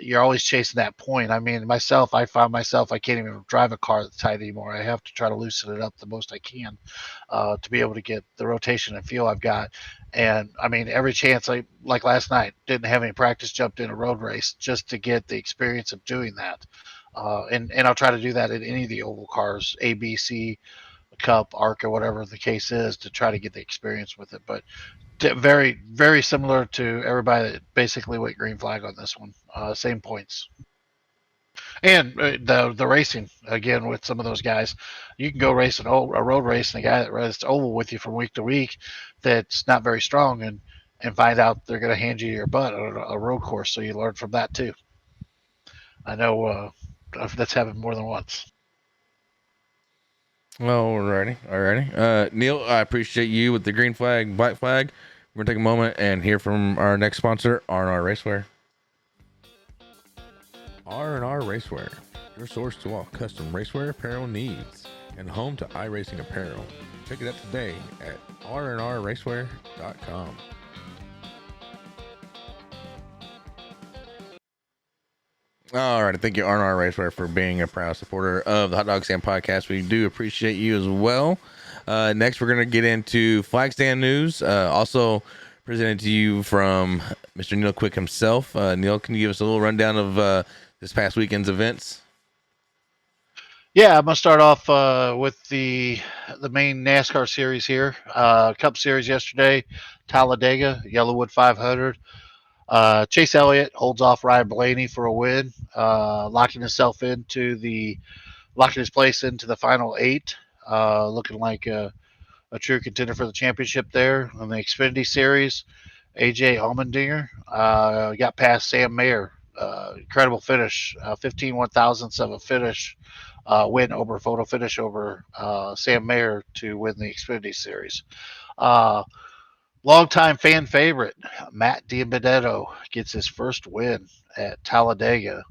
you're always chasing that point. I mean, myself, I found myself I can't even drive a car that's tight anymore. I have to try to loosen it up the most I can to be able to get the rotation and feel I've got. And I mean, every chance I like last night didn't have any practice, jumped in a road race just to get the experience of doing that. And I'll try to do that in any of the oval cars, A, B, C, Cup, Arc, or whatever the case is, to try to get the experience with it. But very, very similar to everybody that basically went green flag on this one. Same points. And the racing again with some of those guys, you can go race a road race, and a guy that runs oval with you from week to week that's not very strong, and find out they're going to hand you your butt on a road course. So you learn from that too. I know that's happened more than once. Alrighty. Neil, I appreciate you with the green flag, black flag. We're gonna take a moment and hear from our next sponsor, R&R Racewear. R&R Racewear, your source to all custom racewear apparel needs, and home to iRacing apparel. Check it out today at rnrracewear.com. All right, thank you, R&R Racewear, for being a proud supporter of the Hot Dog Stand podcast. We do appreciate you as well. Next, we're going to get into flag stand news, also presented to you from Mr. Neil Quick himself. Neil, can you give us a little rundown of this past weekend's events? Yeah, I'm gonna start off with the main NASCAR series here. Cup Series yesterday, Talladega, Yellowwood 500. Chase Elliott holds off Ryan Blaney for a win, locking his place into the final 8, looking like a true contender for the championship there. On the Xfinity Series, AJ Allmendinger got past Sam Mayer. Incredible finish, 15 1,000ths of a finish, win over photo finish over Sam Mayer to win the Xfinity Series. Longtime fan favorite, Matt Diamedetto, gets his first win at Talladega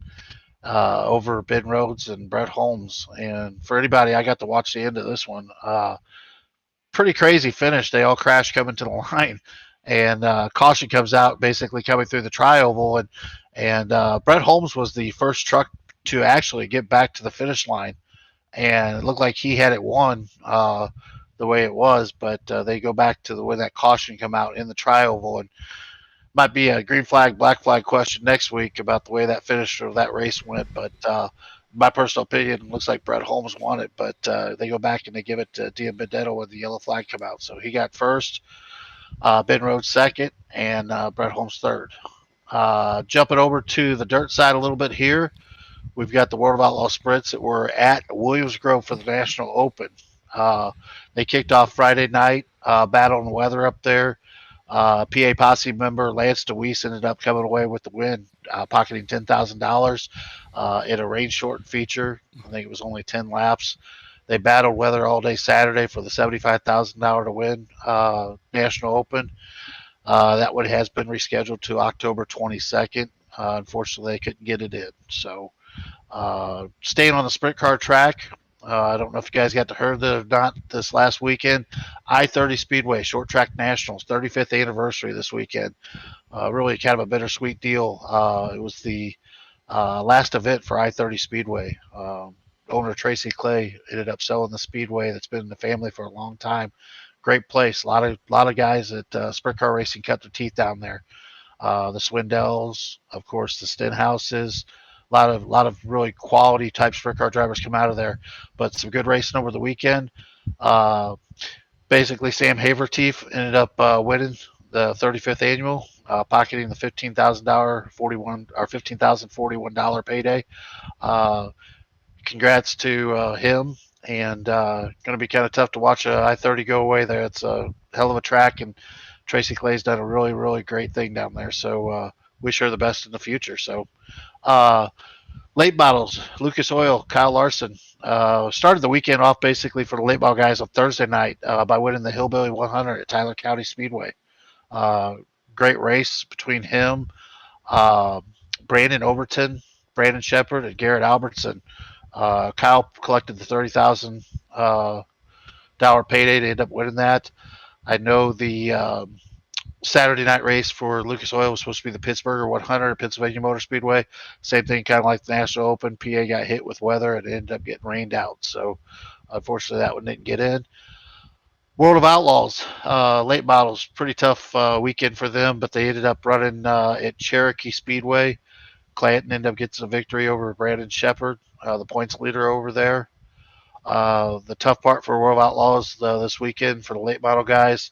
over Ben Rhodes and Brett Holmes. And for anybody, I got to watch the end of this one. Pretty crazy finish. They all crashed coming to the line, and caution comes out basically coming through the tri-oval, and Brett Holmes was the first truck to actually get back to the finish line, and it looked like he had it won the way it was, but they go back to the way that caution come out in the tri-oval, and might be a green flag, black flag question next week about the way that finish or that race went, but my personal opinion, it looks like Brett Holmes won it, but they go back and they give it to Diamedetto when the yellow flag come out. So he got first, Ben Rhodes second, and Brett Holmes third. Jumping over to the dirt side a little bit here, we've got the World of Outlaw Sprints that were at Williams Grove for the National Open. They kicked off Friday night, battling the weather up there. PA Posse member Lance DeWeese ended up coming away with the win, pocketing $10,000 in a rain shortened feature. I think it was only 10 laps. They battled weather all day Saturday for the $75,000 to win National Open. That one has been rescheduled to October 22nd. Unfortunately, they couldn't get it in. So, staying on the sprint car track, I don't know if you guys got to hear that or not this last weekend. I-30 Speedway Short Track Nationals 35th anniversary this weekend. Really kind of a bittersweet deal. It was the last event for I-30 Speedway. Owner Tracy Clay ended up selling the speedway that's been in the family for a long time. Great place. A lot of guys at sprint car racing cut their teeth down there. The Swindells, of course, the Stenhouses. A lot of really quality type sprint car drivers come out of there, but some good racing over the weekend. Basically, Sam Haverteef ended up winning the 35th annual, pocketing the $15,041 payday. Congrats to him, and going to be kind of tough to watch I-30 go away there. It's a hell of a track, and Tracy Clay's done a really, really great thing down there. So wish her the best in the future. So late models, Lucas Oil, Kyle Larson started the weekend off basically for the late model guys on Thursday night by winning the Hillbilly 100 at Tyler County Speedway. Great race between him, Brandon Overton, Brandon Shepard, and Garrett Albertson. Kyle collected the $30,000 payday to end up winning that. I know the Saturday night race for Lucas Oil was supposed to be the Pittsburgher 100 at Pennsylvania Motor Speedway. Same thing, kind of like the National Open. PA got hit with weather and ended up getting rained out. So, unfortunately, that one didn't get in. World of Outlaws, late models, pretty tough weekend for them, but they ended up running at Cherokee Speedway. Clanton ended up getting a victory over Brandon Shepard, the points leader over there. The tough part for World of Outlaws this weekend for the late model guys,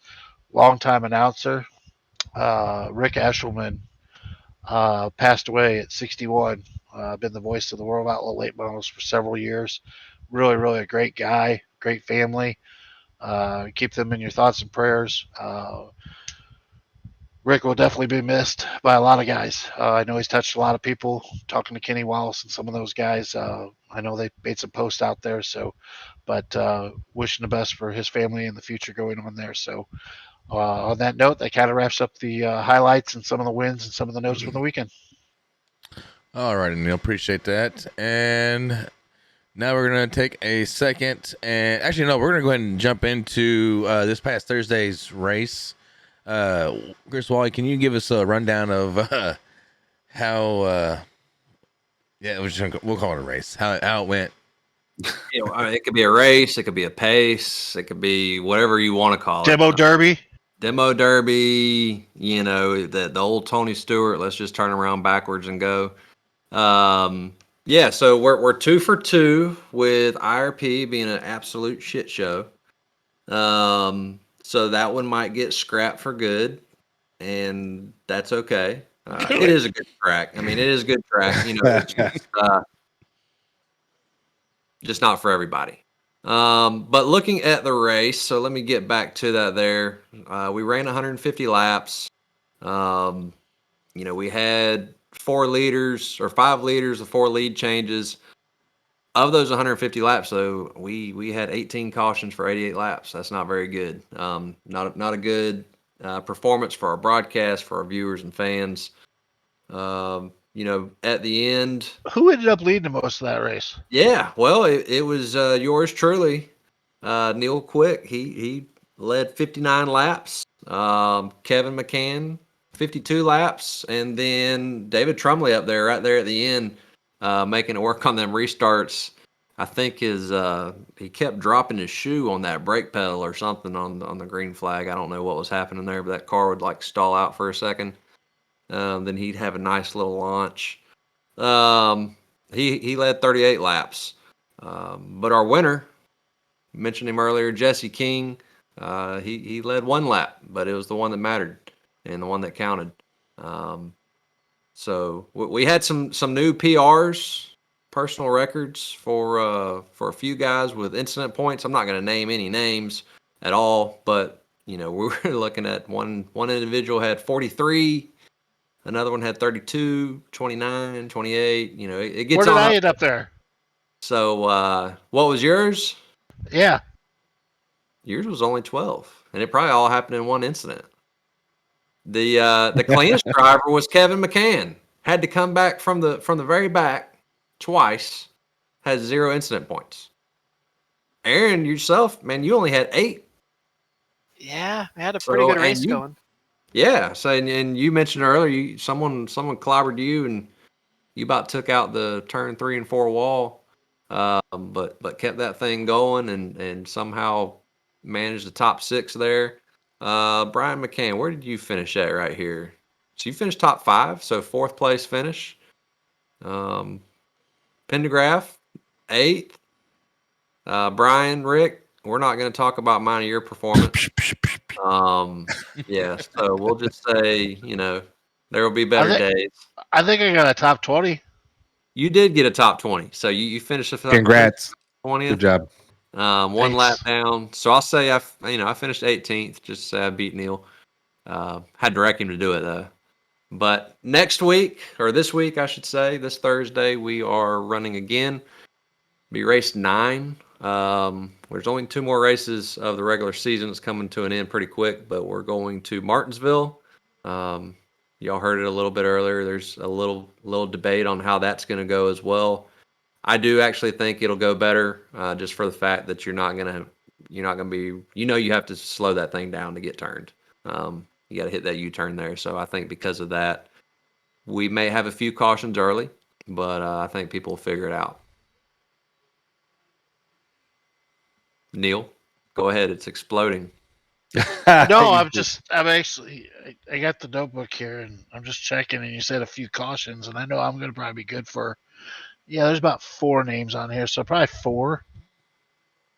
longtime announcer Rick Eshelman passed away at 61. Been the voice of the World Outlaw late models for several years. Really, really a great guy, great family. Keep them in your thoughts and prayers. Rick will definitely be missed by a lot of guys. I know he's touched a lot of people. Talking to Kenny Wallace and some of those guys, I know they made some posts out there. So, but wishing the best for his family and the future going on there. So, on that note, that kind of wraps up the highlights and some of the wins and some of the notes from the weekend. All right, Neil, appreciate that. And now we're going to take a second. And actually, no, we're going to go ahead and jump into this past Thursday's race. Chris Wally, can you give us a rundown of how, we'll call it a race, how it went? I mean, it could be a race, it could be a pace, it could be whatever you want to call it. Demo Derby. Demo Derby, the old Tony Stewart, let's just turn around backwards and go. So we're 2 for 2 with IRP being an absolute shit show. So that one might get scrapped for good, and that's okay. It is a good track. I mean, it is a good track. It's just not for everybody. But looking at the race, so let me get back to that there. We ran 150 laps. We had 5 leaders of 4 lead changes. Of those 150 laps, though, we had 18 cautions for 88 laps. That's not very good. Not a good performance for our broadcast, for our viewers and fans. At the end, who ended up leading most of that race? Yeah, well, it was yours truly, Neil Quick. He led 59 laps. Kevin McCann 52 laps, and then David Trumley up there, right there at the end, making it work on them restarts. I think he kept dropping his shoe on that brake pedal or something on the green flag. I don't know what was happening there, but that car would like stall out for a second. Then he'd have a nice little launch. He led 38 laps. But our winner, mentioned him earlier, Jesse King, he led 1 lap, but it was the one that mattered and the one that counted. So we had some new PRs, personal records for a few guys with incident points. I'm not going to name any names at all, but we were looking at one individual had 43. Another one had 32, 29, 28. It gets Where did on I up. end up there? So what was yours? Yeah. Yours was only 12. And it probably all happened in one incident. The cleanest driver was Kevin McCann. Had to come back from the very back twice. Has 0 incident points. Aaron, yourself, man, you only had 8. Yeah, I had a pretty good race going. Yeah, so and you mentioned earlier, someone clobbered you, and you about took out the turn 3 and 4 wall, but kept that thing going and somehow managed the top 6 there. Brian McCann, where did you finish at right here? So you finished top 5, so 4th place finish. Pendergraph, 8th. Brian, Rick, we're not going to talk about mine or your performance. So we'll just say, there will be better days. I think I got a top 20. You did get a top 20. So you finished the Congrats. 20th. Good job. 1 lap down. So I'll say I finished 18th, just to say I beat Neil. Had to wreck him to do it though. But next week, or this week, I should say, this Thursday, we are running again. Be race 9. There's only 2 more races of the regular season. It's coming to an end pretty quick, but we're going to Martinsville. Y'all heard it a little bit earlier. There's a little debate on how that's going to go as well. I do actually think it'll go better, just for the fact that you're not gonna be. You have to slow that thing down to get turned. You got to hit that U-turn there. So I think because of that, we may have a few cautions early, but I think people will figure it out. Neil, go ahead. It's exploding. No, I got the notebook here and I'm just checking. And you said a few cautions, and I know I'm going to probably be good for. Yeah, there's about 4 names on here, so probably 4.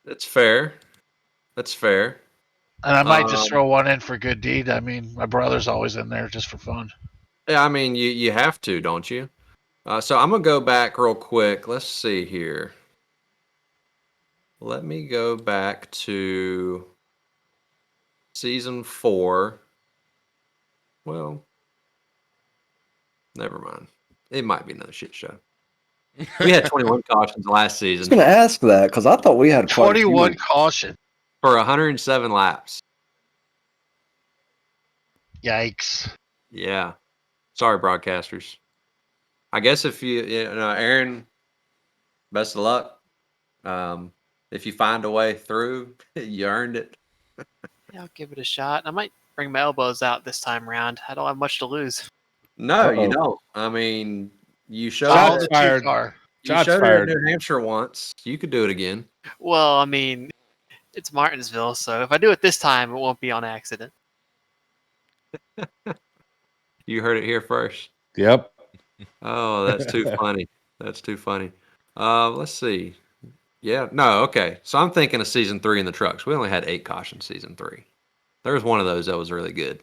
That's fair. That's fair. And I might just Um, throw one in for good deed. I mean, my brother's always in there just for fun. yeah, I mean, you have to, don't you? So I'm gonna go back real quick. Let's see here. Let me go back to season 4. Well, never mind. It might be another shit show. We had 21 cautions last I was season going to ask that because I thought we had quite a 21 few. caution. for 107 laps. Yikes. Yeah. Sorry, broadcasters. I guess if Aaron, best of luck. If you find a way through, you earned it. Yeah, I'll give it a shot. I might bring my elbows out this time around. I don't have much to lose. No, you Uh-oh. don't. I mean, you showed Follow Shots the it. fired. T-car. You Shots showed fired. it at New Hampshire once. You could do it again. Well, I mean, it's Martinsville, so if I do it this time, it won't be on accident. You heard it here first. Yep. Oh, that's too funny. That's too funny. Let's see. Yeah, no, okay. So I'm thinking of season 3 in the trucks. We only had 8 cautions season 3. There was one of those that was really good.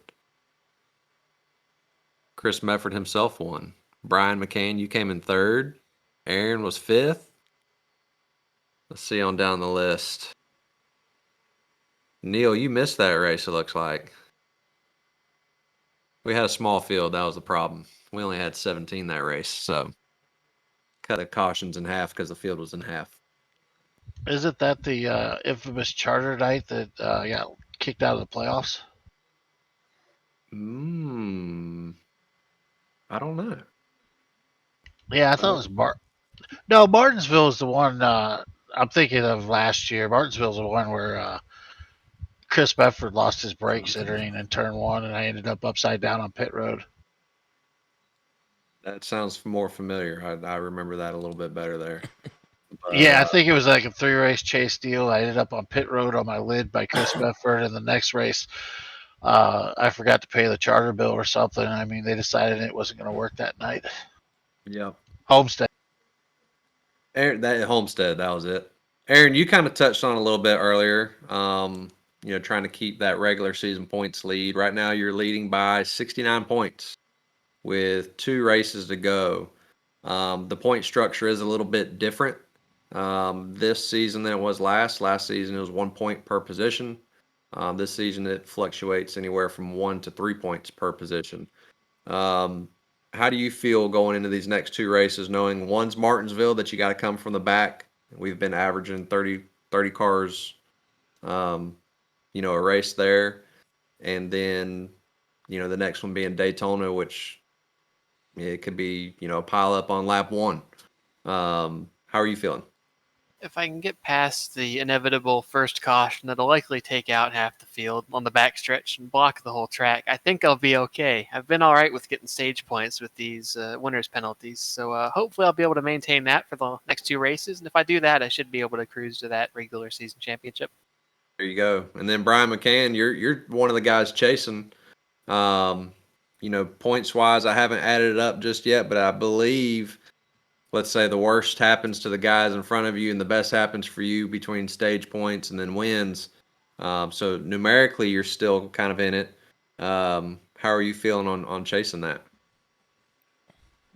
Chris Mefford himself won. Brian McCann, you came in 3rd. Aaron was 5th. Let's see on down the list. Neil, you missed that race, it looks like. We had a small field. That was the problem. We only had 17 that race, so cut the cautions in half because the field was in half. Isn't that the infamous charter night that got kicked out of the playoffs? I don't know. Yeah, I thought it was No, Martinsville is the one I'm thinking of last year. Martinsville's the one where Chris Bedford lost his brakes entering in turn 1, and I ended up upside down on pit road. That sounds more familiar. I remember that a little bit better there. But, Yeah, I think it was like a 3-race chase deal. I ended up on pit road on my lid by Chris Bedford, and the next race, I forgot to pay the charter bill or something. I mean, they decided it wasn't going to work that night. yeah. Homestead. Aaron, that Homestead, that was it. Aaron, you kind of touched on a little bit earlier. Trying to keep that regular season points lead. Right now, you're leading by 69 points with 2 races to go. The point structure is a little bit different this season than it was last. Last season, it was 1 point per position. This season, it fluctuates anywhere from 1 to 3 points per position. How do you feel going into these next 2 races, knowing one's Martinsville that you got to come from the back? We've been averaging 30 cars, a race there. And then, the next one being Daytona, which it could be, a pile up on lap 1. How are you feeling? If I can get past the inevitable first caution that'll likely take out half the field on the backstretch and block the whole track, I think I'll be okay. I've been all right with getting stage points with these winners penalties, so hopefully I'll be able to maintain that for the next 2 races. And if I do that, I should be able to cruise to that regular season championship. There you go. And then Brian McCann, you're one of the guys chasing. Points wise, I haven't added it up just yet, but I believe, let's say the worst happens to the guys in front of you and the best happens for you between stage points and then wins. So numerically, you're still kind of in it. How are you feeling on chasing that?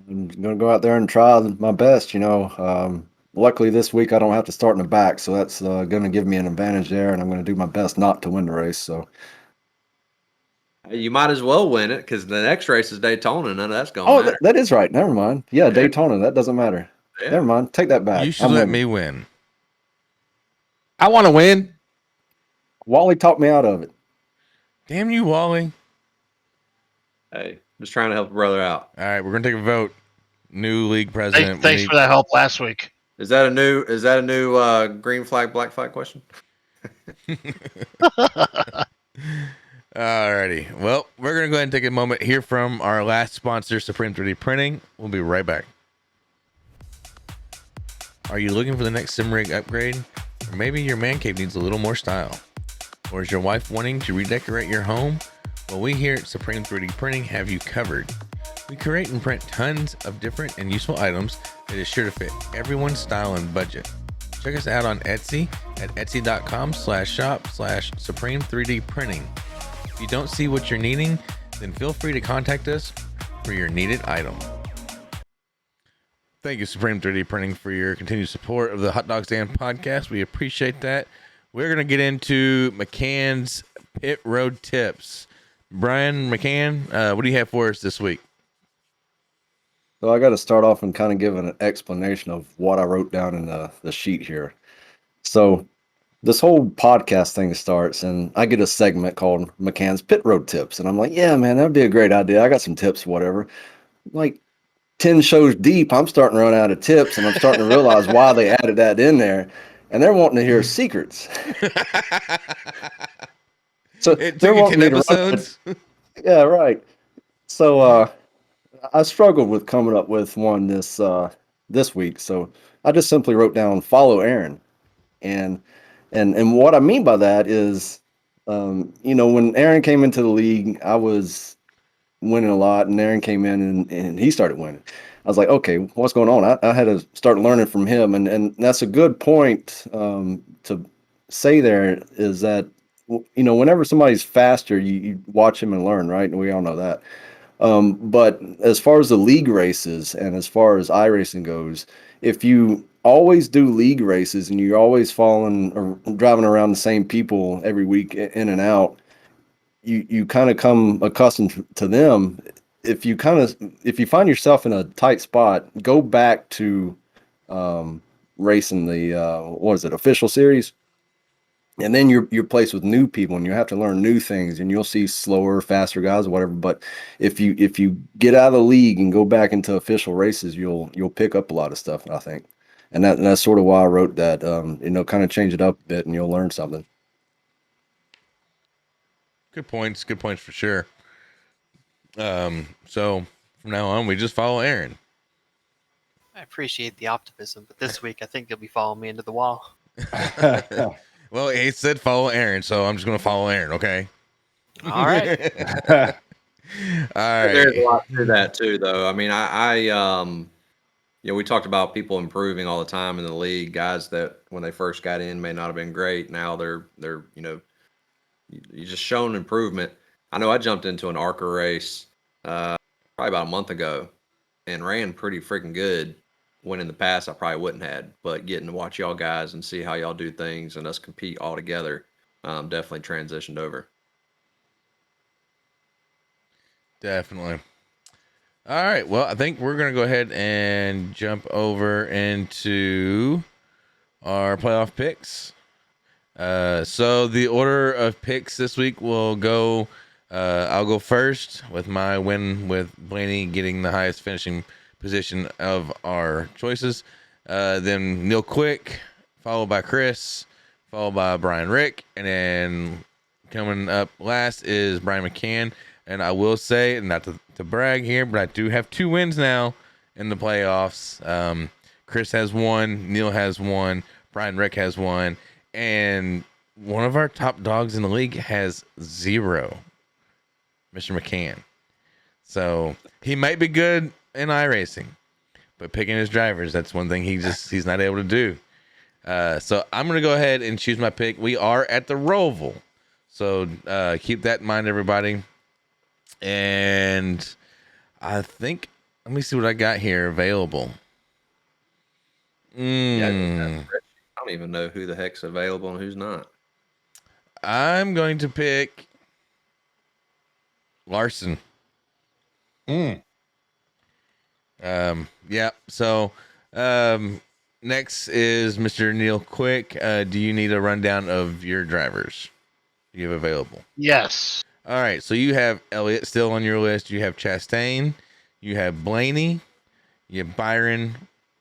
I'm going to go out there and try my best. Luckily this week I don't have to start in the back, so that's going to give me an advantage there, and I'm going to do my best not to win the race. So You might as well win it because the next race is Daytona. None of that's going to matter. that is right. Never mind. Yeah, Daytona. That doesn't matter. Yeah. Never mind. Take that back. You should I'm let winning. me win. I want to win. Wally talked me out of it. Damn you, Wally. Hey, just trying to help a brother out. All right, we're gonna take a vote. New league president. Thanks for that help last week. Is that a new green flag, black flag question? Alrighty. Well, we're gonna go ahead and take a moment here from our last sponsor, Supreme 3D Printing. We'll be right back. Are you looking for the next sim rig upgrade? Or maybe your man cave needs a little more style? Or is your wife wanting to redecorate your home? Well, we here at Supreme 3D Printing have you covered. We create and print tons of different and useful items that is sure to fit everyone's style and budget. Check us out on Etsy at etsy.com/shop/Supreme 3D Printing. If you don't see what you're needing, then feel free to contact us for your needed item. Thank you, Supreme 3D Printing, for your continued support of the Hot Dog Stand podcast. We appreciate that. We're going to get into McCann's Pit Road tips. Brian McCann, what do you have for us this week? So I got to start off and kind of give an explanation of what I wrote down in the sheet here. So this whole podcast thing starts, and I get a segment called McCann's Pit Road Tips. And I'm like, yeah, man, that'd be a great idea. I got some tips, whatever. Like 10 shows deep, I'm starting to run out of tips, and I'm starting to realize why they added that in there. And they're wanting to hear secrets. So It they're took you wanting 10 me to run. episodes. Yeah, right. So I struggled with coming up with one this week. So I just simply wrote down follow Aaron. And what I mean by that is, when Aaron came into the league, I was winning a lot, and Aaron came in and he started winning. I was like, okay, what's going on? I had to start learning from him, and that's a good point to say there is that, whenever somebody's faster, you watch him and learn, right? And we all know that. But as far as the league races and as far as iRacing goes, if you always do league races and you're always following or driving around the same people every week in and out, you kind of come accustomed to them. If you find yourself in a tight spot, go back to racing the official series. And then you're placed with new people, and you have to learn new things, and you'll see slower, faster guys or whatever. But if you get out of the league and go back into official races, you'll pick up a lot of stuff, I think. And that's sort of why I wrote that. Kind of change it up a bit, and you'll learn something. Good points for sure. So from now on, we just follow Aaron. I appreciate the optimism, but this week I think you'll be following me into the wall. Well, he said follow Aaron, so I'm just going to follow Aaron, okay? All right. All right. There's a lot to that too, though. I mean, we talked about people improving all the time in the league. Guys that when they first got in may not have been great. Now they're you just shown improvement. I know I jumped into an ARCA race probably about a month ago and ran pretty freaking good. When in the past I probably wouldn't had, but getting to watch y'all guys and see how y'all do things and us compete all together, definitely transitioned over. Definitely. All right. Well, I think we're going to go ahead and jump over into our playoff picks. So the order of picks this week will go, I'll go first with my win with Blaney getting the highest finishing position of our choices. Then Neil Quick, followed by Chris, followed by Brian Rick, and then coming up last is Brian McCann. And I will say, not to brag here, but I do have 2 wins now in the playoffs. Chris has 1, Neil has 1, Brian Rick has 1, and one of our top dogs in the league has 0, Mr. McCann. So he might be good in iRacing, but picking his drivers, that's one thing he's not able to do. So I'm going to go ahead and choose my pick. We are at the Roval, so keep that in mind, everybody. And I think, let me see what I got here available. Yeah, I don't even know who the heck's available and who's not. I'm going to pick Larson. Yeah. So, next is Mr. Neil Quick. Do you need a rundown of your drivers you have available? Yes. All right, so you have Elliott still on your list. You have Chastain, you have Blaney, you have Byron,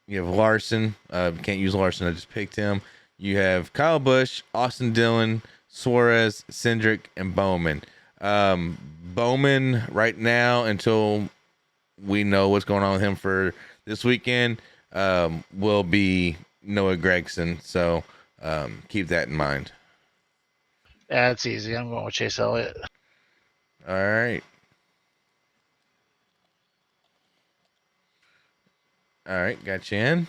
you have Larson. Can't use Larson. I just picked him. You have Kyle Busch, Austin Dillon, Suarez, Cindric, and Bowman. Bowman right now, until we know what's going on with him for this weekend, will be Noah Gragson. So keep that in mind. Yeah, it's easy. I'm going with Chase Elliott. All right. All right, got you in.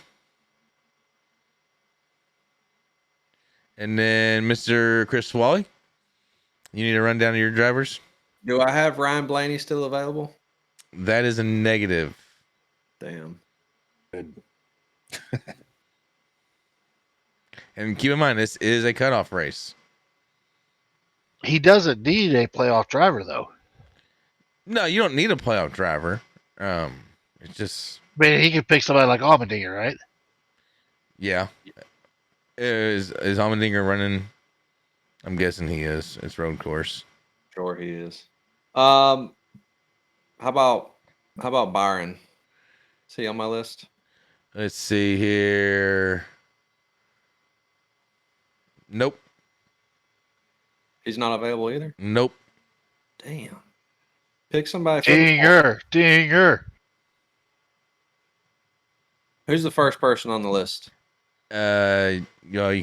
And then Mr. Chris Wally, you need a rundown of your drivers? Do I have Ryan Blaney still available? That is a negative. Damn. Good. And keep in mind, this is a cutoff race. He doesn't need a playoff driver, though. No, you don't need a playoff driver. It's just, I mean, he could pick somebody like Allmendinger, right? yeah. Is Allmendinger running? I'm guessing he is. It's road course. Sure he is. How about Byron? Is he on my list? Let's see here. Nope. He's not available either. Nope. Damn. Pick somebody. From Dinger. Who's the first person on the list? You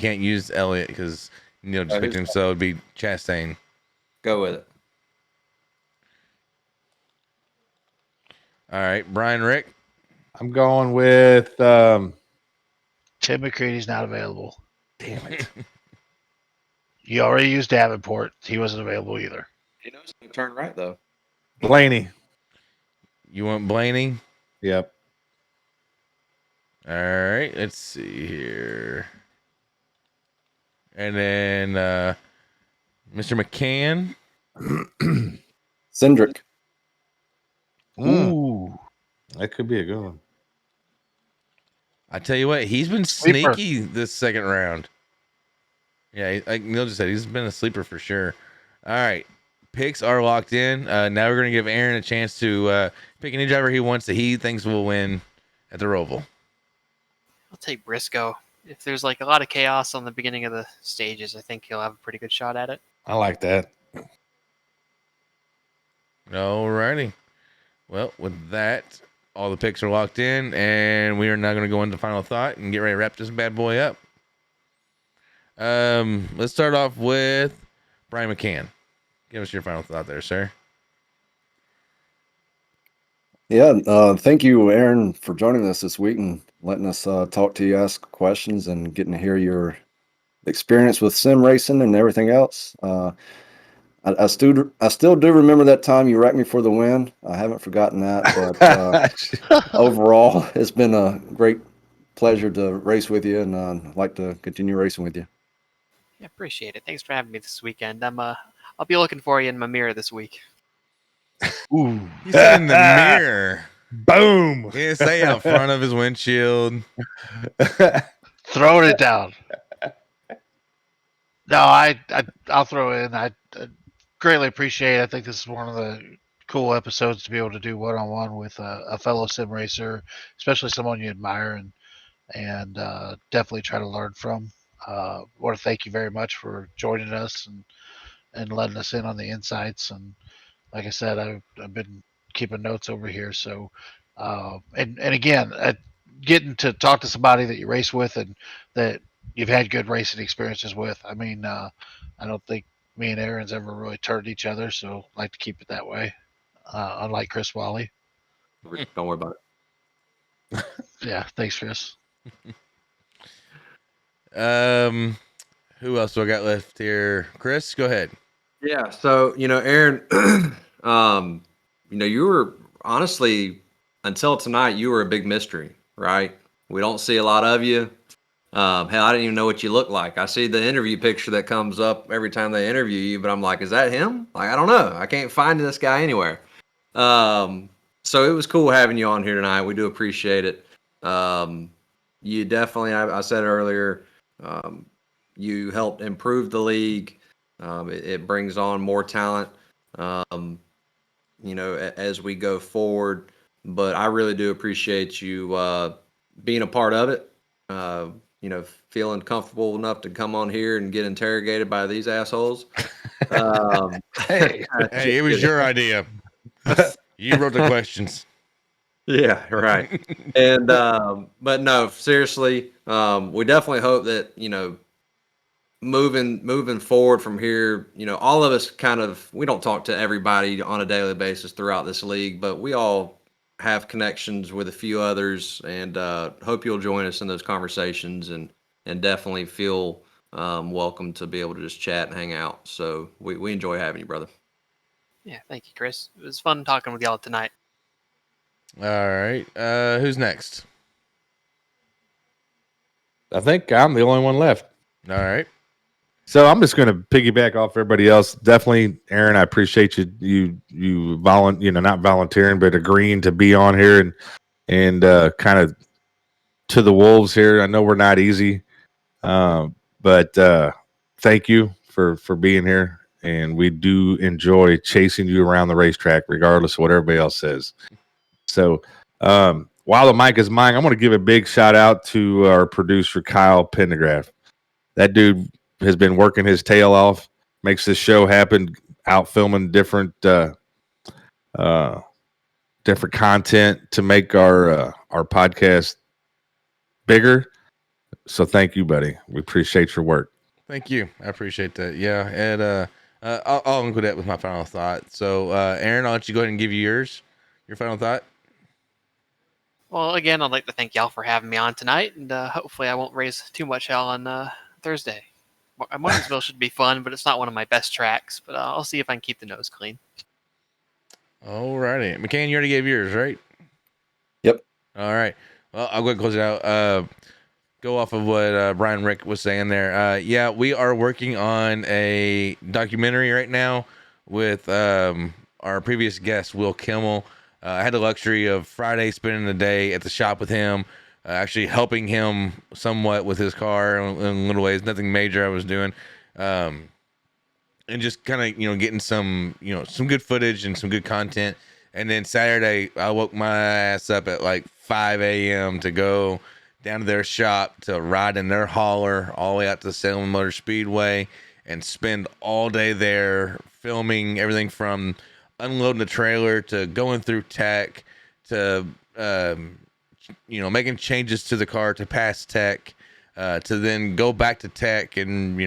can't use Elliott because Neil just picked him, so it'd be Chastain. Go with it. All right, Brian Rick. I'm going with Tim McCready's not available. damn it. You already used Davenport. He wasn't available either. He knows how to turn right though. Blaney. You want Blaney? Yep. All right, let's see here. And then Mr. McCann. Cindric. Ooh. That could be a good one. I tell you what, he's been Sleeper. sneaky this second round. Yeah, like Neil just said, he's been a sleeper for sure. All right, picks are locked in. Now we're going to give Aaron a chance to pick any driver he wants that he thinks will win at the Roval. I'll take Briscoe. If there's like a lot of chaos on the beginning of the stages, I think he'll have a pretty good shot at it. I like that. All righty. Well, with that, all the picks are locked in, and we are now going to go into final thought and get ready to wrap this bad boy up. Let's start off with Brian McCann. Give us your final thought there, sir. Yeah, thank you, Aaron, for joining us this week and letting us talk to you, ask questions, and getting to hear your experience with sim racing and everything else. I still do remember that time you wrecked me for the win. I haven't forgotten that, but overall, it's been a great pleasure to race with you, and I'd like to continue racing with you. Yeah, appreciate it. Thanks for having me this weekend. I'll be looking for you in my mirror this week. Ooh. He's in the mirror. Boom. He didn't say out front of his windshield. Throwing it down. No, I'll throw in. I greatly appreciate it. I think this is one of the cool episodes to be able to do one-on-one with a fellow sim racer, especially someone you admire and definitely try to learn from. Want to thank you very much for joining us and letting us in on the insights. And like I said, I've been keeping notes over here. So, and again, getting to talk to somebody that you race with and that you've had good racing experiences with. I mean, I don't think me and Aaron's ever really turned each other, so I like to keep it that way. Unlike Chris Wally. Don't worry about it. Yeah, thanks, Chris. Who else do I got left here? Chris, go ahead. Yeah. So, Aaron, you were honestly, until tonight, you were a big mystery, right? We don't see a lot of you. Hell, I didn't even know what you look like. I see the interview picture that comes up every time they interview you, but I'm like, is that him? Like, I don't know. I can't find this guy anywhere. So it was cool having you on here tonight. We do appreciate it. You definitely, I said earlier, you helped improve the league. It brings on more talent as we go forward. But I really do appreciate you being a part of it. Feeling comfortable enough to come on here and get interrogated by these assholes. Hey, Hey, it was your idea. You wrote the questions. Yeah, right. And but no, seriously, we definitely hope that moving forward from here, all of us we don't talk to everybody on a daily basis throughout this league, but we all have connections with a few others, and hope you'll join us in those conversations, and definitely feel welcome to be able to just chat and hang out. So we enjoy having you, brother. Yeah, thank you, Chris. It was fun talking with y'all tonight. All right. Who's next? I think I'm the only one left. All right. So I'm just going to piggyback off everybody else. Definitely, Aaron, I appreciate you not volunteering, but agreeing to be on here and kind of to the wolves here. I know we're not easy, but thank you for being here. And we do enjoy chasing you around the racetrack, regardless of what everybody else says. So while the mic is mine, I want to give a big shout out to our producer, Kyle Pendergraph. That dude has been working his tail off, makes this show happen, out filming different content to make our podcast bigger. So thank you, buddy. We appreciate your work. Thank you. I appreciate that. Yeah, and I'll include that with my final thought. So, Aaron, I'll let you go ahead and give you your final thought. Well, again, I'd like to thank y'all for having me on tonight, and hopefully I won't raise too much hell on Thursday. Martinsville should be fun, but it's not one of my best tracks, but I'll see if I can keep the nose clean. All righty. McCann, you already gave yours, right? Yep. All right. Well, I'll go ahead and close it out. Go off of what Brian Rick was saying there. Yeah, we are working on a documentary right now with our previous guest, Will Kimmel. I had the luxury of Friday spending the day at the shop with him, actually helping him somewhat with his car in little ways, nothing major I was doing. And just kind of, getting some good footage and some good content. And then Saturday, I woke my ass up at like 5 a.m. to go down to their shop to ride in their hauler all the way out to Salem Motor Speedway and spend all day there filming everything from unloading the trailer to going through tech to making changes to the car to pass tech, to then go back to tech and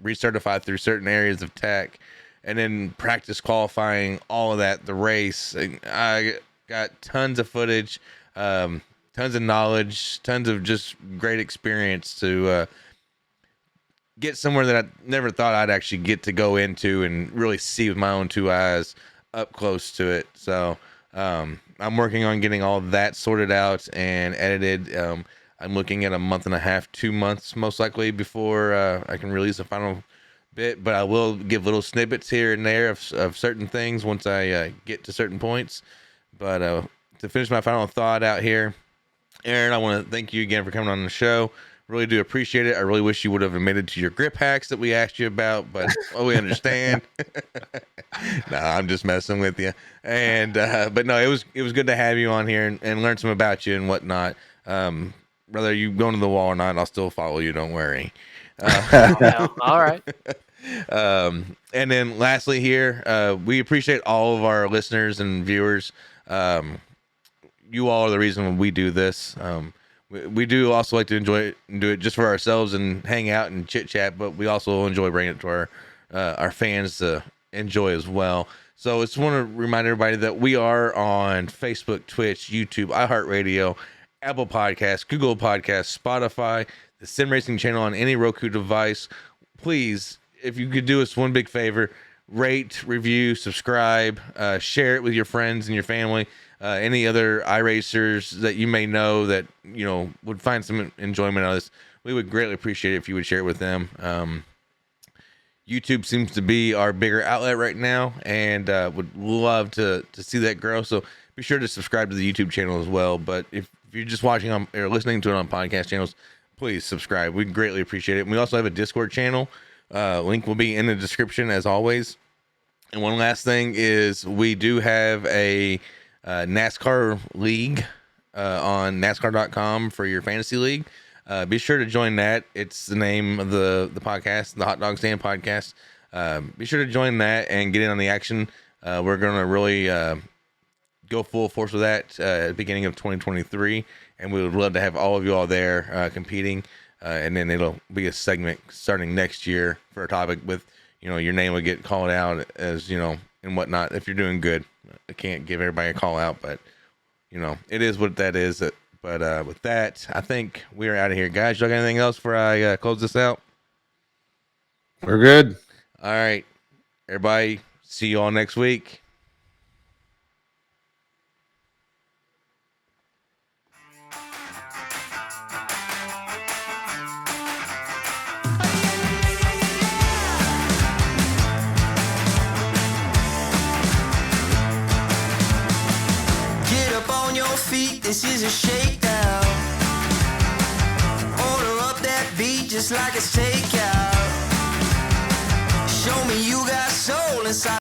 recertify through certain areas of tech, and then practice qualifying, all of that, the race. I got tons of footage, tons of knowledge, tons of just great experience to get somewhere that I never thought I'd actually get to go into and really see with my own two eyes up close to it. So I'm working on getting all that sorted out and edited. I'm looking at a month and a half, 2 months most likely before I can release a final bit, but I will give little snippets here and there of certain things once I get to certain points. But to finish my final thought out here, Aaron, I want to thank you again for coming on the show. Really do appreciate it. I really wish you would have admitted to your grip hacks that we asked you about, but we understand. No, I'm just messing with you. And but no, it was good to have you on here and learn some about you and whatnot. Whether you go into the wall or not, I'll still follow you. Don't worry. All right. And then lastly here, we appreciate all of our listeners and viewers. You all are the reason we do this. We do also like to enjoy it and do it just for ourselves and hang out and chit chat, but we also enjoy bringing it to our fans to enjoy as well. So I just want to remind everybody that we are on Facebook, Twitch, YouTube, iHeartRadio, Apple Podcasts, Google Podcasts, Spotify, the Sim Racing channel on any Roku device. Please, if you could do us one big favor, rate, review, subscribe, share it with your friends and your family. Any other iRacers that you may know that would find some enjoyment out of this, we would greatly appreciate it if you would share it with them. YouTube seems to be our bigger outlet right now, and would love to see that grow. So be sure to subscribe to the YouTube channel as well. But if you're just watching on or listening to it on podcast channels, please subscribe. We greatly appreciate it. And we also have a Discord channel. Link will be in the description as always. And one last thing is we do have a NASCAR league on NASCAR.com for your fantasy league. Be sure to join that. It's the name of the podcast, the Hot Dog Stand Podcast. Be sure to join that and get in on the action. We're going to really go full force with that at the beginning of 2023, and we would love to have all of you all there competing. And then it'll be a segment starting next year for a topic with, your name will get called out as, and whatnot. If you're doing good, I can't give everybody a call out, but it is what that is. But with that, I think we are out of here, guys. You got anything else before I close this out? We're good. All right, everybody. See you all next week. This is a shakedown. Order up that beat just like it's takeout. Show me you got soul inside.